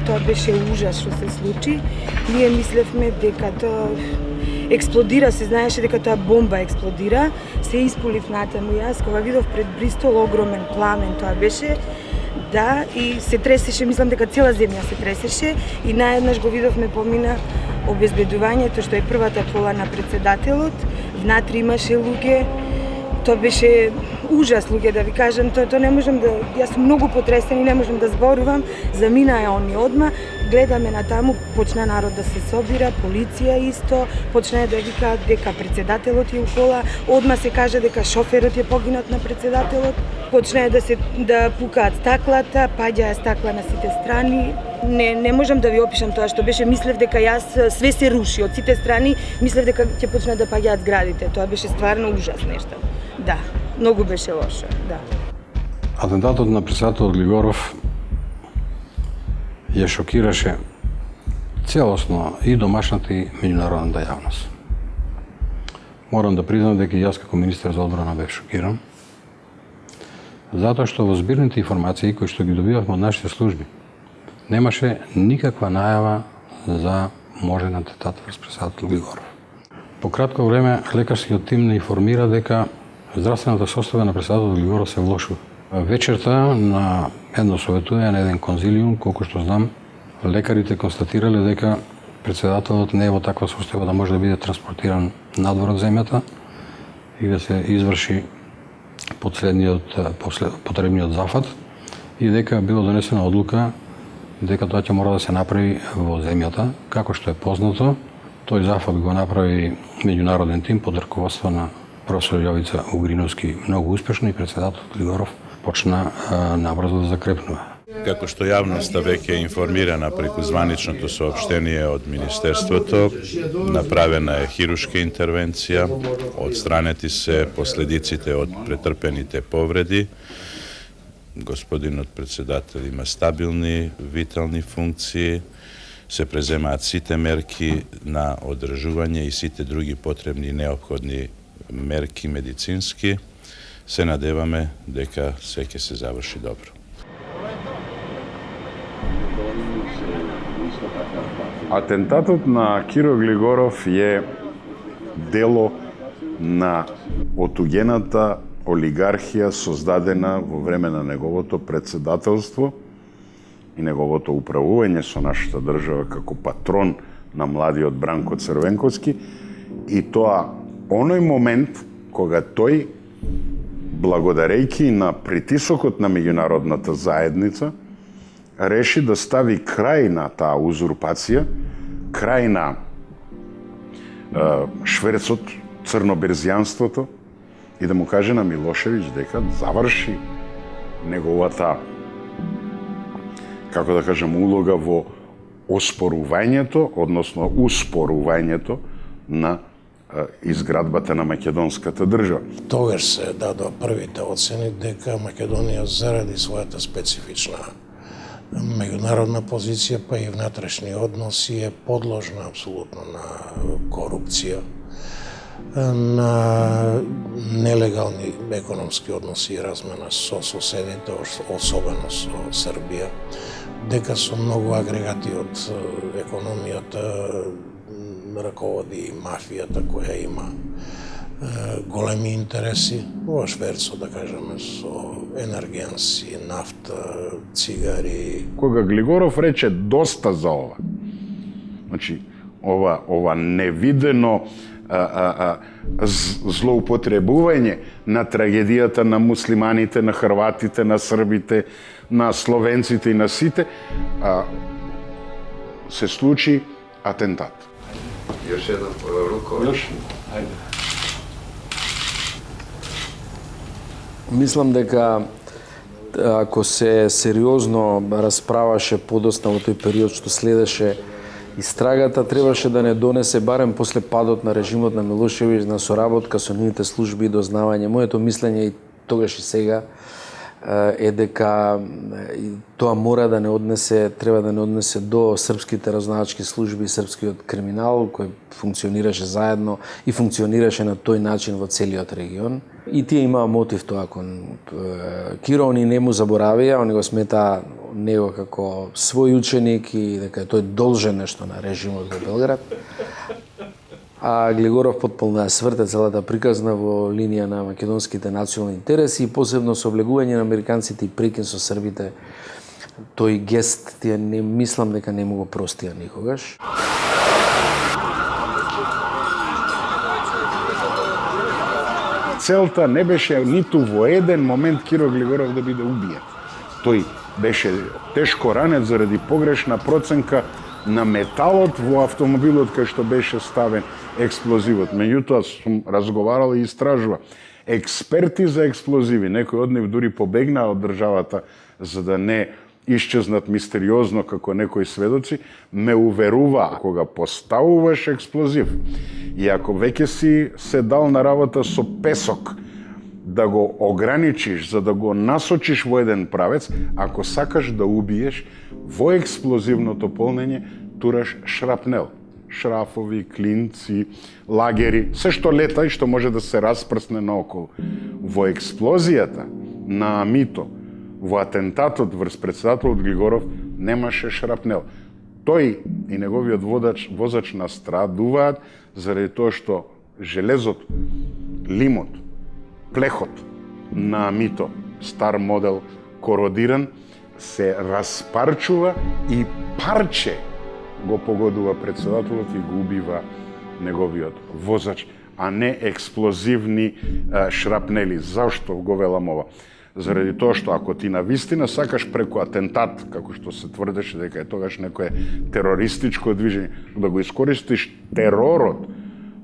тоа беше ужас што се случи. Ние мислевме дека тоа експлодира, се знаеше дека тоа бомба експлодира. Се испулив натаму јас, кога видов пред Бристол огромен пламен, тоа беше, да, и се тресеше, мислам дека цела земја се тресеше и наеднаш го видовме помина обезбедувањето, што е првата кола на председателот. Внатре имаше луѓе. Тоа беше ужас, луѓе, да ви кажам, тоа не можам да, јас сум многу потресен и не можам да зборувам. Заминаа они одма, гледаме на таму, почна народ да се собира, полиција исто, почна да вика дека председателот е у кола, одма се кажа дека шоферот е погинат на председателот, почна да пукаат стаклата, паѓаа стакла на сите страни. Не можам да ви опишам тоа што беше, мислев дека јас све се руши од сите страни, мислев дека ќе почнат да паѓаат зградите. Тоа беше стварно ужас нешто. Да, многу беше лошо, да. Атентатот на председателот Глигоров ја шокираше целосно и домашната и меѓународната јавност. Морам да признам дека јас како министер за одбрана бев шокиран, затоа што во збирните информации кои што ги добивавме од нашите служби, немаше никаква најава за можен атентат врз председател Глигоров. По кратко време лекарскиот тим не информира дека здравствената состојба на председателот Глигоров се влошува. Вечерта на едно советување на еден конзилиум, колку што знам, лекарите констатирале дека председателот не е во таква состојба да може да биде транспортиран надвор од земјата и да се изврши потребниот зафат и дека било донесена одлука дека тоа ќе мора да се направи во земјата. Како што е познато, тој зафат го направи меѓународен тим под раководство на професор Јовица Угриновски многу успешно и председателот Глигоров почна набрзо да закрепнува. Како што јавноста веќе е информирана преку званичното соопштение од Министерството, направена е хирушка интервенција, отстранети се последиците од претрпените повреди. Господинот председател има стабилни витални функции, се преземаат сите мерки на одржување и сите други потребни и неопходни мерки медицински. Се надеваме дека се ќе се заврши добро. Атентатот на Киро Глигоров е дело на отугената олигархија создадена во време на неговото председателство и неговото управување со нашата држава како патрон на младиот Бранко Црвенковски, и тоа оној момент кога тој, благодарејќи на притисокот на меѓународната заедница, реши да стави крај на таа узурпација, крај на шверцот, црноберзијанството, и да му каже на Милошевиќ дека заврши неговата, како да кажем, улога во оспорувањето, односно успорувањето на изградбата на македонската држава. Тогаш се дадоа првите оцени дека Македонија заради својата специфична меѓународна позиција, па и внатрешни односи е подложна апсолутно на корупција, на нелегални економски односи и размена со соседите, особено со Србија, дека со многу агрегати од економијата раководи мафијата која има големи интереси во шверцо, да кажеме, со енергенси, нафта, цигари. Кога Глигоров рече доста за ова, значи ова невидено злоупотребување на трагедијата на муслиманите, на хрватите, на србите, на словенците и на сите, се случи атентат. Još jedan rukovac. Još? Ajde. Мислам дека ако се сериозно расправаше подоцна во тој период што следеше истрагата, требаше да не донесе барем после падот на режимот на Милошевиќ на соработка со нивните служби и дознавање. Моето мислење и тогаш и сега е дека тоа мора да не однесе, треба да не однесе до српските разузнавачки служби и српскиот криминал кој функционираше заедно и функционираше на тој начин во целиот регион. И тие имаа мотив тоа кон Киро, они не му заборавија, они го сметаа него како свој ученик и дека тој должен нешто на режимот во Белград. А Глигоров потполно ја сврте целата приказна во линија на македонските национални интереси и посебно со влегување на американците и прекин со србите. Тој гест тие не мислам дека не му го простија никогаш. Целта не беше ниту во еден момент Киро Глигоров да биде убиен. Тој беше тешко ранет заради погрешна проценка на металот во автомобилот кај што беше ставен експлозивот. Меѓутоа сум разговарал и истражува. Експерти за експлозиви, некои од нив дури побегнаа од државата за да не исчезнат мистериозно како некои сведоци, ме уверуваа кога поставуваш експлозив и ако веќе си се дал на работа со песок да го ограничиш, за да го насочиш во еден правец, ако сакаш да убиеш, во експлозивното полнење тураш шрапнел. Шрафови, клинци, лагери, се што лета и што може да се распрсне наоколу. Во експлозијата на Амито, во атентатот врз председателот Глигоров, немаше шрапнел. Тој и неговиот возач настрадуваат заради тоа што железот, лимот, плехот на Амито, стар модел, кородиран, се распарчува и парче го погодува председателот и го убива неговиот возач, а не експлозивни шрапнели. Зашто го велам ова? Заради тоа што ако ти навистина сакаш преку атентат, како што се тврдеше дека е тогаш некое терористичко движење, да го искористиш теророт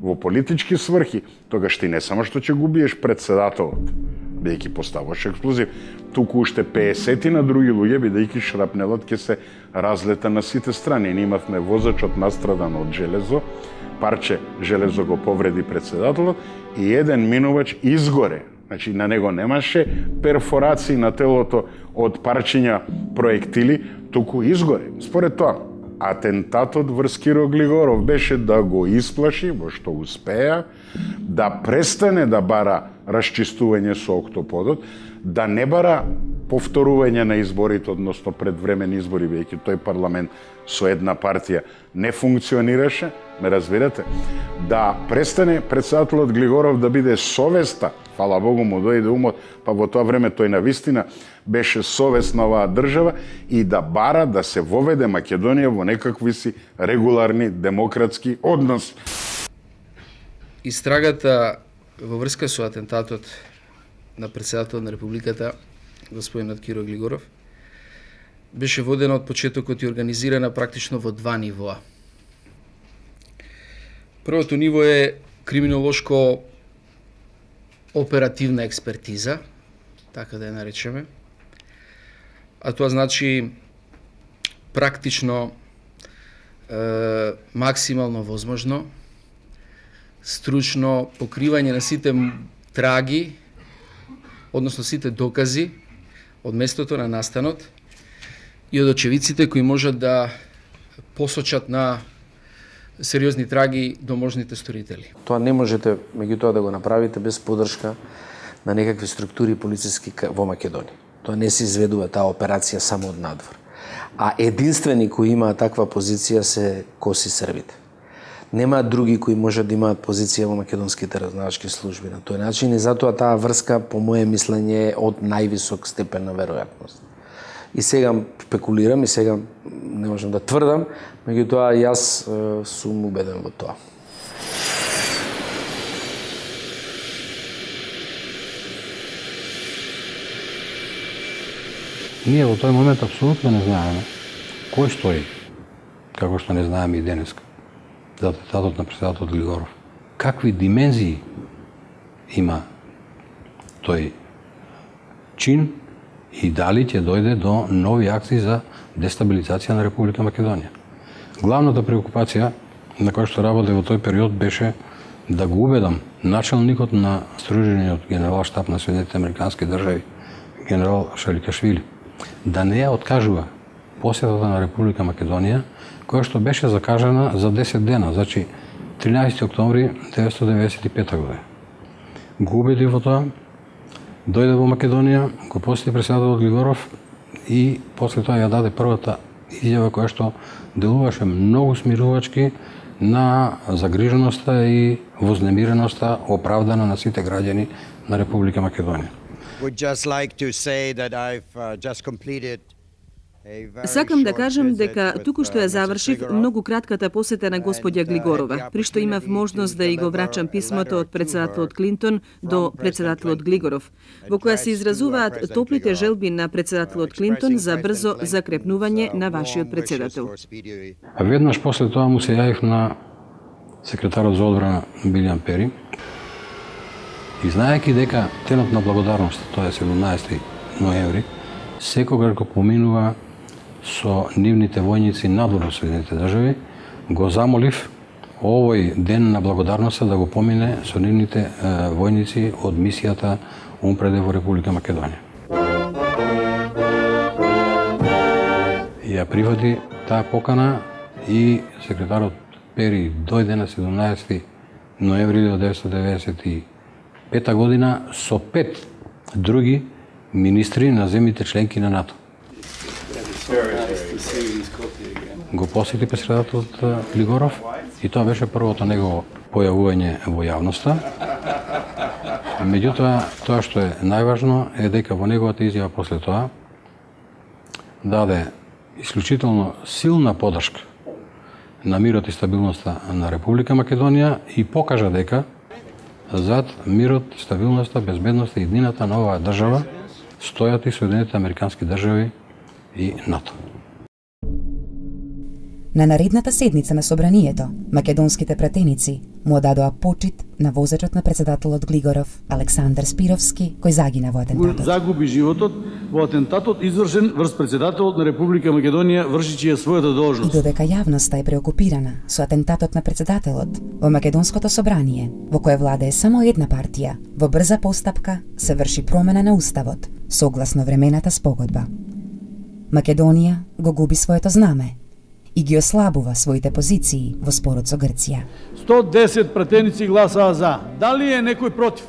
во политички сврхи, тогаш ти не само што ќе губиеш председателот, бидејќи поставуваш експлозив, туку уште 50 на други луѓе, бидејќи шрапнелот ќе се разлета на сите страни. Ние имавме возачот настрадан од железо, парче железо го повреди председателот и еден минувач изгоре. Значи, на него немаше перфорации на телото од парчиња проектили, туку изгоре. Според тоа, атентатот врз Киро Глигоров беше да го исплаши, во што успеа, да престане да бара расчистување со октоподот, да не бара повторување на изборите, односно предвремени избори, бидејќи тој парламент со една партија не функционираше, ме разбирате, да престане председателот Глигоров да биде совеста, фала Богу му дојде умот, па во тоа време тој навистина беше совест на оваа држава и да бара да се воведе Македонија во некакви си регуларни демократски односи. Истрагата во врска со атентатот на председател на Републиката, господинот Киро Глигоров, беше водена од почетокот и организирана практично во два нивоа. Првото ниво е криминолошко оперативна експертиза, така да ја наречеме, а тоа значи практично максимално возможно стручно покривање на сите траги, односно сите докази од местото на настанот и од очевидците кои можат да посочат на сериозни траги до можните сторители. Тоа не можете меѓутоа да го направите без поддршка на некакви структури полициски во Македонија. Тоа не се изведува таа операција само од надвор. А единствени кои имаат таква позиција се коси србите. Нема други кои можат да имаат позиција во македонските разузнавачки служби на тој начин и затоа таа врска по мое мислење е од највисок степен на веројатност. И сега спекулирам и сега не можам да тврдам, меѓутоа јас сум убеден во тоа. Ние во тој момент апсолутно не знаеме кој стои, како што не знаеме и денеска, за атентатот на председателот Глигоров. Какви димензии има тој чин и дали ќе дојде до нови акции за дестабилизација на Република Македонија. Главната преокупација на која што работе во тој период беше да го убедам началникот на стружениот генерал штаб на Соединетите Американски држави, генерал Шаликашвили, да не ја откажува посетата на Република Македонија, која што беше закажана за 10 дена, значи 13 октомври 1995 година. Го убеди во тоа, дојде во Македонија, го посети председателот Глигоров и после тоа ја даде првата изјава која што делуваше многу смирувачки на загриженоста и вознемиреноста оправдана на сите граѓани на Република Македонија. Сакам да кажам дека туку што ја завршив многу кратката посета на господја Глигорова, при што имав можност да и го врачам писмото од председателот Клинтон до председателот Глигоров, во која се изразуваат топлите желби на председателот Клинтон за брзо закрепнување на вашиот председател. А веднаш после тоа му се јавив на секретарот за одбрана Билјан Пери и знаејќи дека денот на благодарност, тоа е 17 ноември, секогаш го поминува со нивните војници надвор од Соединетите држави, го замолив овој ден на благодарноста да го помине со нивните војници од мисијата УНПРЕД во Република Македонија. Ја прифати таа покана и секретарот Пери дојде на 17 ноември 1995 година со 5 други министри на земјите членки на НАТО. Го посети председателот Глигоров и тоа беше првото негово појавување во јавноста. Меѓутоа, тоа што е најважно е дека во неговата изјава после тоа даде исклучително силна поддршка на мирот и стабилноста на Република Македонија и покажа дека зад мирот, стабилноста, безбедноста и иднината на оваа држава стојат и Соединетите Американски држави и НАТО. На наредната седница на собранието, македонските пратеници му дадоа почит на возачот на председателот Глигоров, Александар Спировски, кој загина во атентатот. Загуби животот во атентатот извршен врз председателот на Република Македонија вршичи ја својата должност. И додека јавноста е преокупирана со атентатот на председателот, во македонското собрание, во кое владее само една партија, во брза постапка се врши промена на уставот, согласно времената спогодба. Македонија го губи своето знаме и ги ослабува своите позиции во спорот со Грција. 110 пратеници гласаа за. Дали е некој против?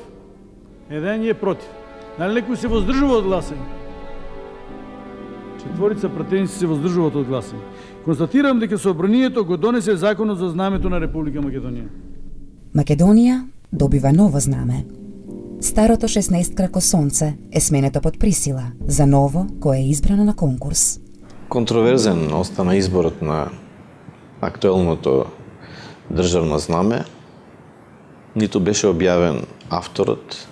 Еден е против. Дали некој се воздржува од гласање? 4 пратеници се воздржуваат од гласање. Констатирам дека собранието го донесе законот за знамето на Република Македонија. Македонија добива ново знаме. Старото 16 крако сонце е сменето под присила за ново кое е избрано на конкурс. Контроверзен остана изборот на актуелното државно знаме. Ниту беше објавен авторот,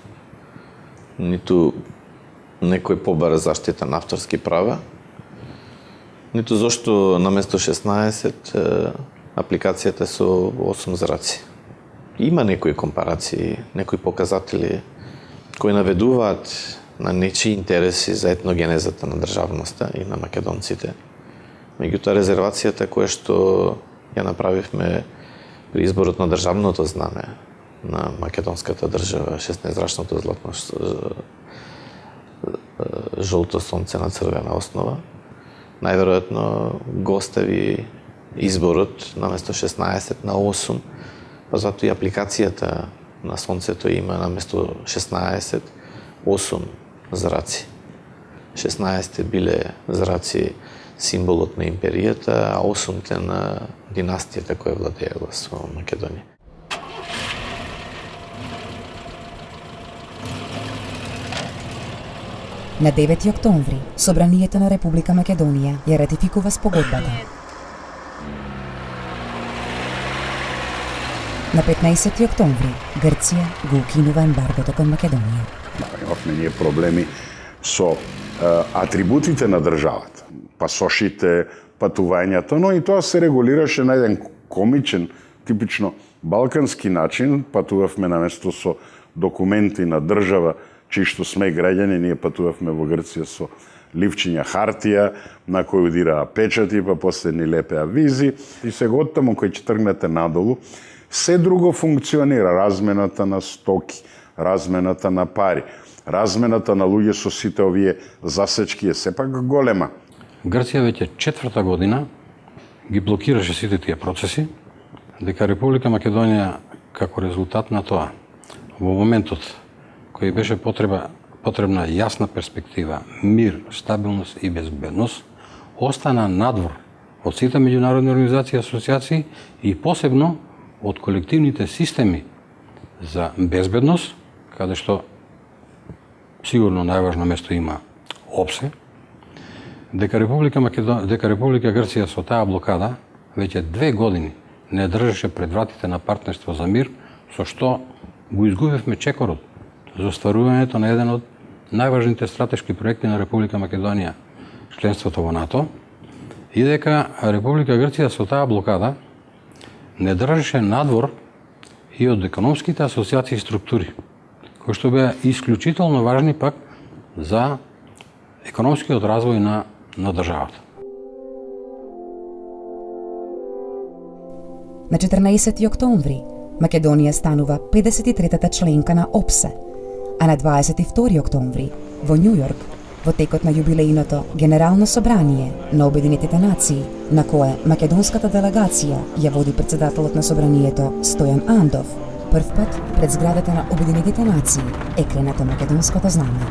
ниту некој побара заштита на авторски права, ниту зошто наместо 16 апликацијата со 8 зраци. Има некои компарации, некои показатели кои наведуваат на нечии интереси за етногенезата на државноста и на македонците. Меѓутоа, резервацијата која што ја направивме при изборот на државното знаме на македонската држава, 16-зрачното златно жолто сонце на црвена основа. Најверојатно го остави изборот наместо 16 на 8, па затоа и апликацијата на сонцето има наместо 16 8 зраци. 16 биле зраци символот на империјата, а 8 на династијата која владеела со Македонија. На 9 октомври, Собранието на Република Македонија ја ратификува спогодбата. На 15 октомври, Грција го укинува ембаргото кон Македонија. Имавме ние проблеми со атрибутите на државата, пасошите, патувањето, но и тоа се регулираше на еден комичен, типично балкански начин. Патувавме наместо со документи на држава, чишто сме граѓани, ние патувавме во Грција со ливчиња хартија, на кој удираа печати, па после ни лепеа визи. И сега оттаму кој ќе тргнете надолу, се друго функционира. Размената на стоки, размената на пари, размената на луѓе со сите овие засечки е сепак голема. Грција веќе 4-та година ги блокираше сите тие процеси, дека Република Македонија како резултат на тоа во моментот кој беше потребна јасна перспектива, мир, стабилност и безбедност, остана надвор од сите меѓународни организации и асоциации и посебно од колективните системи за безбедност, каде што сигурно најважно место има ОПСЕ, дека Република Грција со таа блокада веќе 2 години не држеше пред вратите на партнерство за мир, со што го изгубивме чекорот за остварувањето на еден од најважните стратешки проекти на Република Македонија, членството во НАТО, и дека Република Грција со таа блокада не држеше надвор и од економските асоциации и структури, кои што беа исклучително важни пак за економскиот развој на државата. На 14 октомври, Македонија станува 53-та членка на ОПСЕ, а на 22 октомври, во Њу Јорк, во текот на јубилејното Генерално собрание на Обединетите нации, на кое македонската делегација ја води председателот на собранието Стојан Андов, прв пат пред зградата на Обединетите нации е кренато македонското знаме.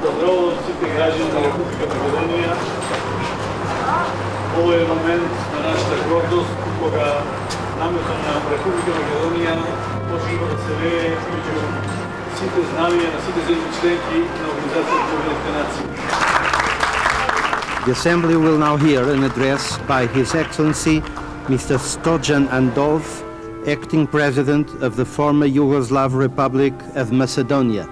Поздравувам сите граѓани на Република Македонија. Ово е момент на нашата гордост, кога намето на Република Македонија почнува да се вее меѓу сите знамија на сите земји членки на Организацијата на Обединетите нации. The Assembly will now hear an address by His Excellency Mr. Stojan Andov, Acting President of the former Yugoslav Republic of Macedonia.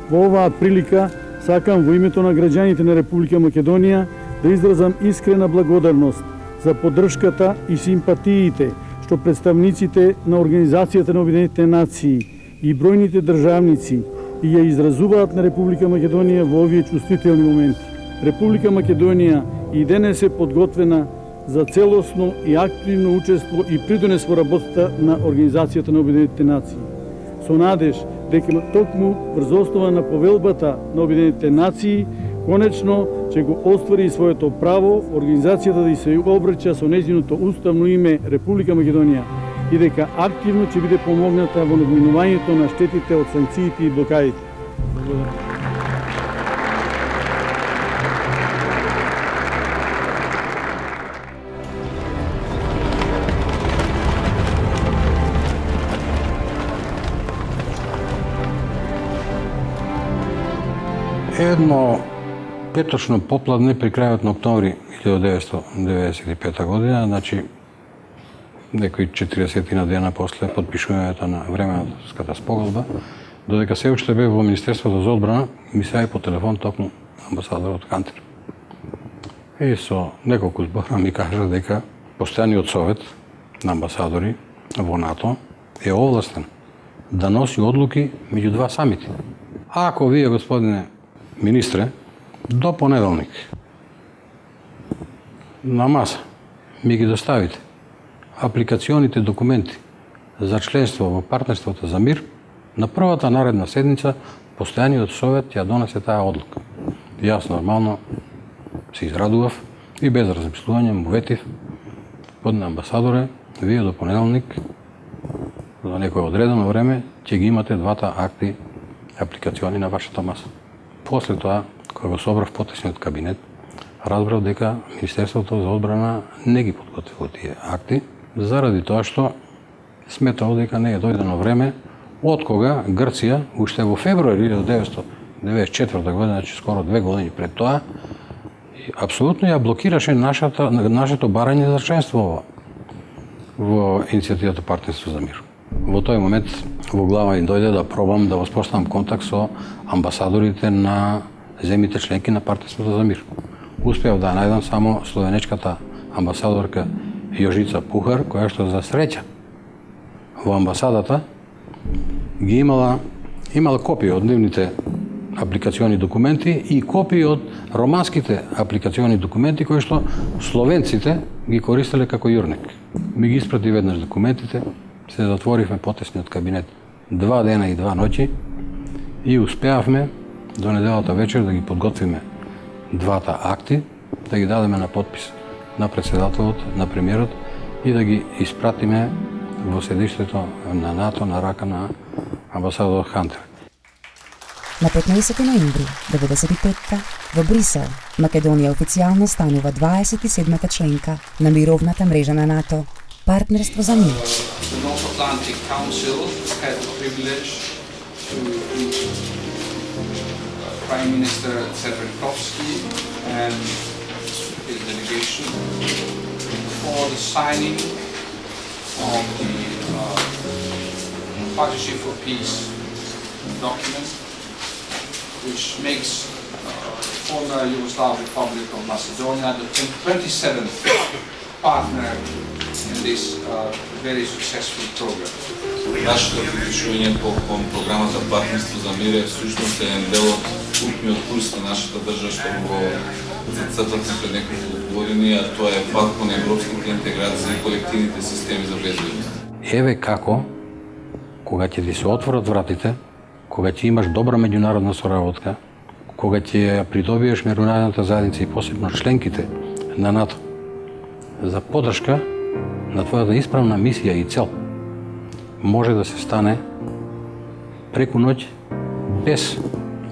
Во оваа прилика сакам во името на граѓаните на Република Македонија да изразам искрена благодарност за поддршката и симпатиите што представниците на Организацијата на Обединетите нации и бројните државници и ја изразуваат на Република Македонија во овие чувствителни моменти. Република Македонија и денес е подготвена за целосно и активно учество и придонес во работата на Организацијата на Обединетите нации. Со надеж дека токму врз основа на повелбата на Обединетите нации конечно ќе го оствари своето право Организацијата да се обраќа со нејзиното уставно име Република Македонија и дека активно ќе биде помогната во надминувањето на штетите од санкциите и блокадите. Благодарам. Едно петочно попладне при крајот на октомври 1995 година, значи некои 40 дена после подпишувањето на временската спогодба, додека се уште бев во Министерството за одбрана, ми се јави по телефон токму амбасадорот Кантер. И со неколку збора ми кажа дека постојаниот совет на амбасадори во НАТО е овластен да носи одлуки меѓу два самити. Ако вие, господине министре, до понеделник на маса ми ги доставите апликационите документи за членство во партнерството за мир, на првата наредна седница постојаниот совет ја донесе таа одлука. Јас нормално се израдував и без размислување му ветив, господине амбасадоре, вие до понеделник за некој одредено време ќе ги имате двата акти апликациони на вашата маса. После тоа, кога го собрав потесниот кабинет, разбрав дека Министерството за одбрана не ги подготвило тие акти, заради тоа што сметало дека не е дојдено време од кога Грција, уште во февруари 1994 година, значи скоро 2 години пред тоа, апсолутно ја блокираше нашето барање за членство во иницијативата Партнерство за мир. Во тој момент во глава им дојде да пробам да воспоставам контакт со амбасадорите на земјите членки на Партнерството за мир. Успеав да најдам само словенечката амбасадорка Јожица Пухар, која што за среќа во амбасадата ги имала копии од нивните апликациони документи и копии од романските апликациони документи кои што словенците ги користеле како јурник. Ми ги испрати веднаш документите, се затворивме потесниот кабинет 2 дена и 2 ноќи и успеавме до неделата вечер да ги подготвиме двата акти, да ги дадеме на подпис на председателот, на премиерот и да ги испратиме во седиштето на НАТО на рака на амбасадор Хантер. На 15 ноември 1995 во Брисел, Македонија официјално станува 27-та членка на мировната мрежа на НАТО, Партнерство за мир. The North Atlantic Council had the privilege to meet Prime Minister Tsepelkovsky and his delegation for the signing of the Partnership for Peace document, which makes former Yugoslav Republic of Macedonia the 27th partner in this very successful program. Нашето приклучување кон програмата Партнерство за мир е всушност еден дел од крупниот курс на нашата држава што го зацртавме пред неколку години, а тоа е пат кон европските интеграции и колективните системи за безбедност. Еве како, кога ќе ти се отворат вратите, кога ќе имаш добра меѓународна соработка, кога ќе придобиеш меѓународната заедница и посебно членките на НАТО за поддршка на твојата исправна мисија и цел, може да се стане преку ноќ без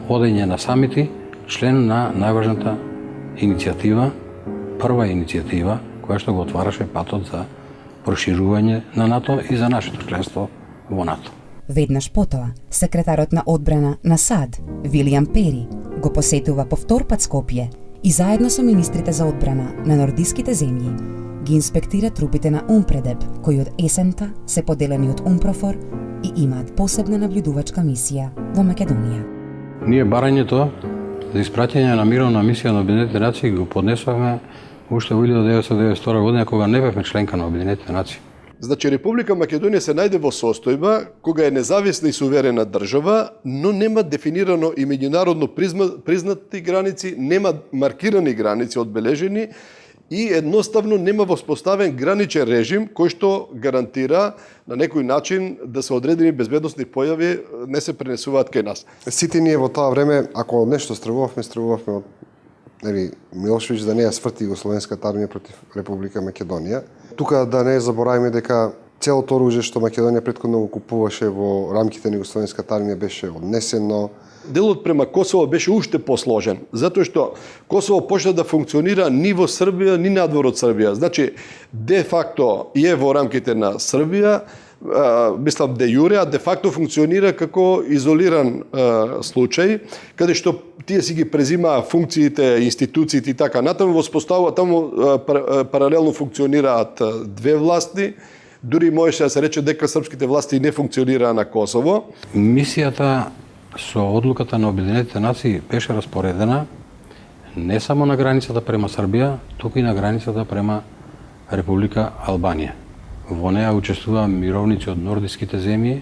одење на самити, член на најважната иницијатива, прва иницијатива која што го отвараше патот за проширување на НАТО и за нашето членство во НАТО. Веднаш потоа, секретарот на одбрана на САД, Вилијам Пери, го посетува повтор пат Скопје и заедно со министрите за одбрана на нордиските земји ги инспектира трупите на Умпредеб, кои од есента се поделени од Умпрофор и имаат посебна наблюдувачка мисија во Македонија. Ние барањето за испраќање на мировна мисија на Обединетите нации го поднесовме уште во 1992 година, кога не бевме членка на Обединетите нации. Значи, Република Македонија се најде во состојба кога е независна и суверена држава, но нема дефинирано и меѓународно признати граници, нема маркирани граници одбележени и едноставно нема воспоставен граничен режим кој што гарантира на некој начин да се одредени безбедносни појави не се пренесуваат кај нас. Сите ние во тоа време, ако нешто стравувавме од Милошевич да не ја сврти Југословенската армија против Република Македонија. Тука да не забораваме дека целото оружје што Македонија претходно го купуваше во рамките на Југословенската армија беше однесено. Делот према Косово беше уште посложен, затоа што Косово почна да функционира ни во Србија, ни надвор од Србија. Значи, де факто е во рамките на Србија, мислам де јуре, а де факто функционира како изолиран случај, каде што тие си ги презимаа функциите, институциите и така натаму, воспоставува таму паралелно функционираат две власти, дури можеше да се рече дека српските власти не функционираа на Косово. Мисијата со одлуката на Обединетите нации беше распоредена не само на границата према Србија, туку и на границата према Република Албанија. Во неа учествуваа мировници од нордиските земји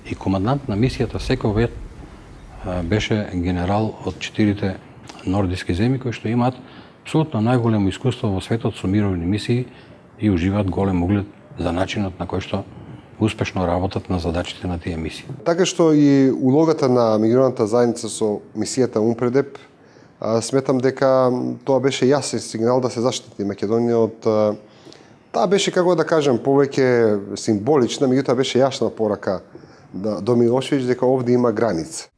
И командант на мисијата секој век беше генерал од 4 нордиски земји кои што имаат апсолутно најголемо искуство во светот со мировни мисии и уживаат голем углед за начинот на кој што успешно работат на задачите на тие мисии. Така што и улогата на меѓународната заедница со мисијата УНПРЕДЕП, сметам дека тоа беше јасен сигнал да се заштити Македонија од таа беше, како да кажем, повеќе символична, меѓутоа беше јасна порака до Милошевиќ дека овде има граница.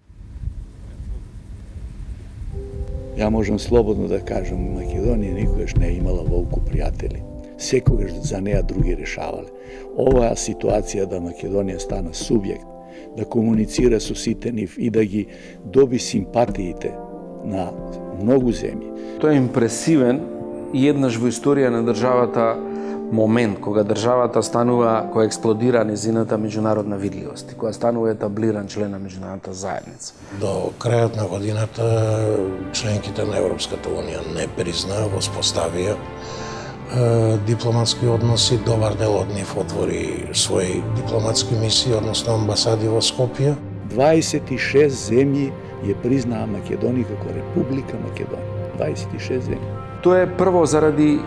Ја можам слободно да кажам, Македонија никогаш не е имала волку пријатели. Секогаш за неа други решавале. Оваа ситуација да Македонија стана субјект, да комуницира со сите нив и да ги доби симпатиите на многу земји. Тоа е импресивен и еднаш во историја на државата момент кога државата станува, кога експлодира незината меѓународна видливост и кога станува етаблиран член на меѓународната заедница. До крајот на годината членките на Европската унија не признаа, воспоставија дипломатски односи, добар дел од нив отвори своји дипломатски мисии, односно амбасади во Скопје. 26 земји ја признаа Македонија како Република Македонија. 26 земји. Тоа е прво заради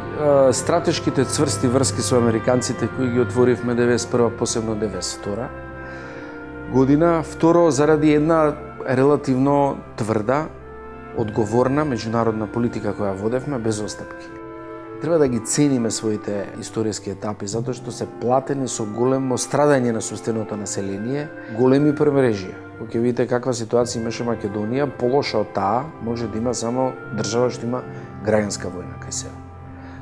стратешките цврсти врски со американците кои ги отворивме 91 посебно 92 година. Второ, заради една релативно тврда, одговорна меѓународна политика која водевме без отстапки. Треба да ги цениме своите историски етапи, затоа што се платени со големо страдање на собственото население, големи премрежија. Кога ќе видите каква ситуација имаше Македонија, полоша од таа може да има само држава што има граѓанска војна кај себе.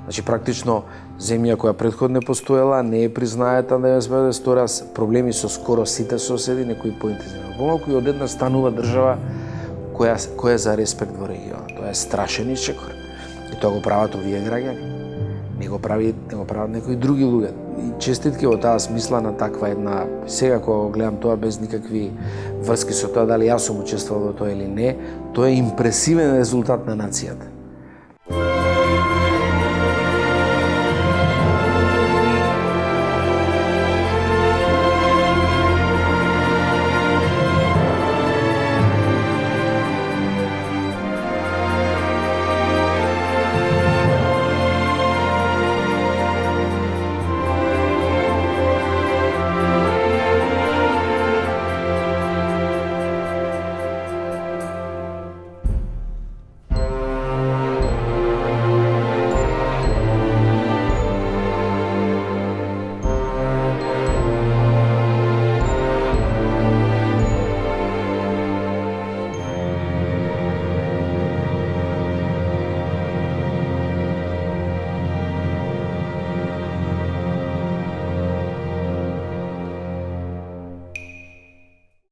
Значи, практично, земја која претходно постоела, не е признаета да ја сведе стора, проблеми со скоро сите соседи, некои поинтензивно помалку и одеднаш станува држава која за респект во регионот. Тоа е страшен исчекор. И тоа го прават овие граѓани. Не го прават некои други луѓе. И честитки во таа смисла на таква една, сега кога гледам тоа без никакви врски со тоа дали јас сум учествувал во тоа или не, тоа е импресивен резултат на нацијата.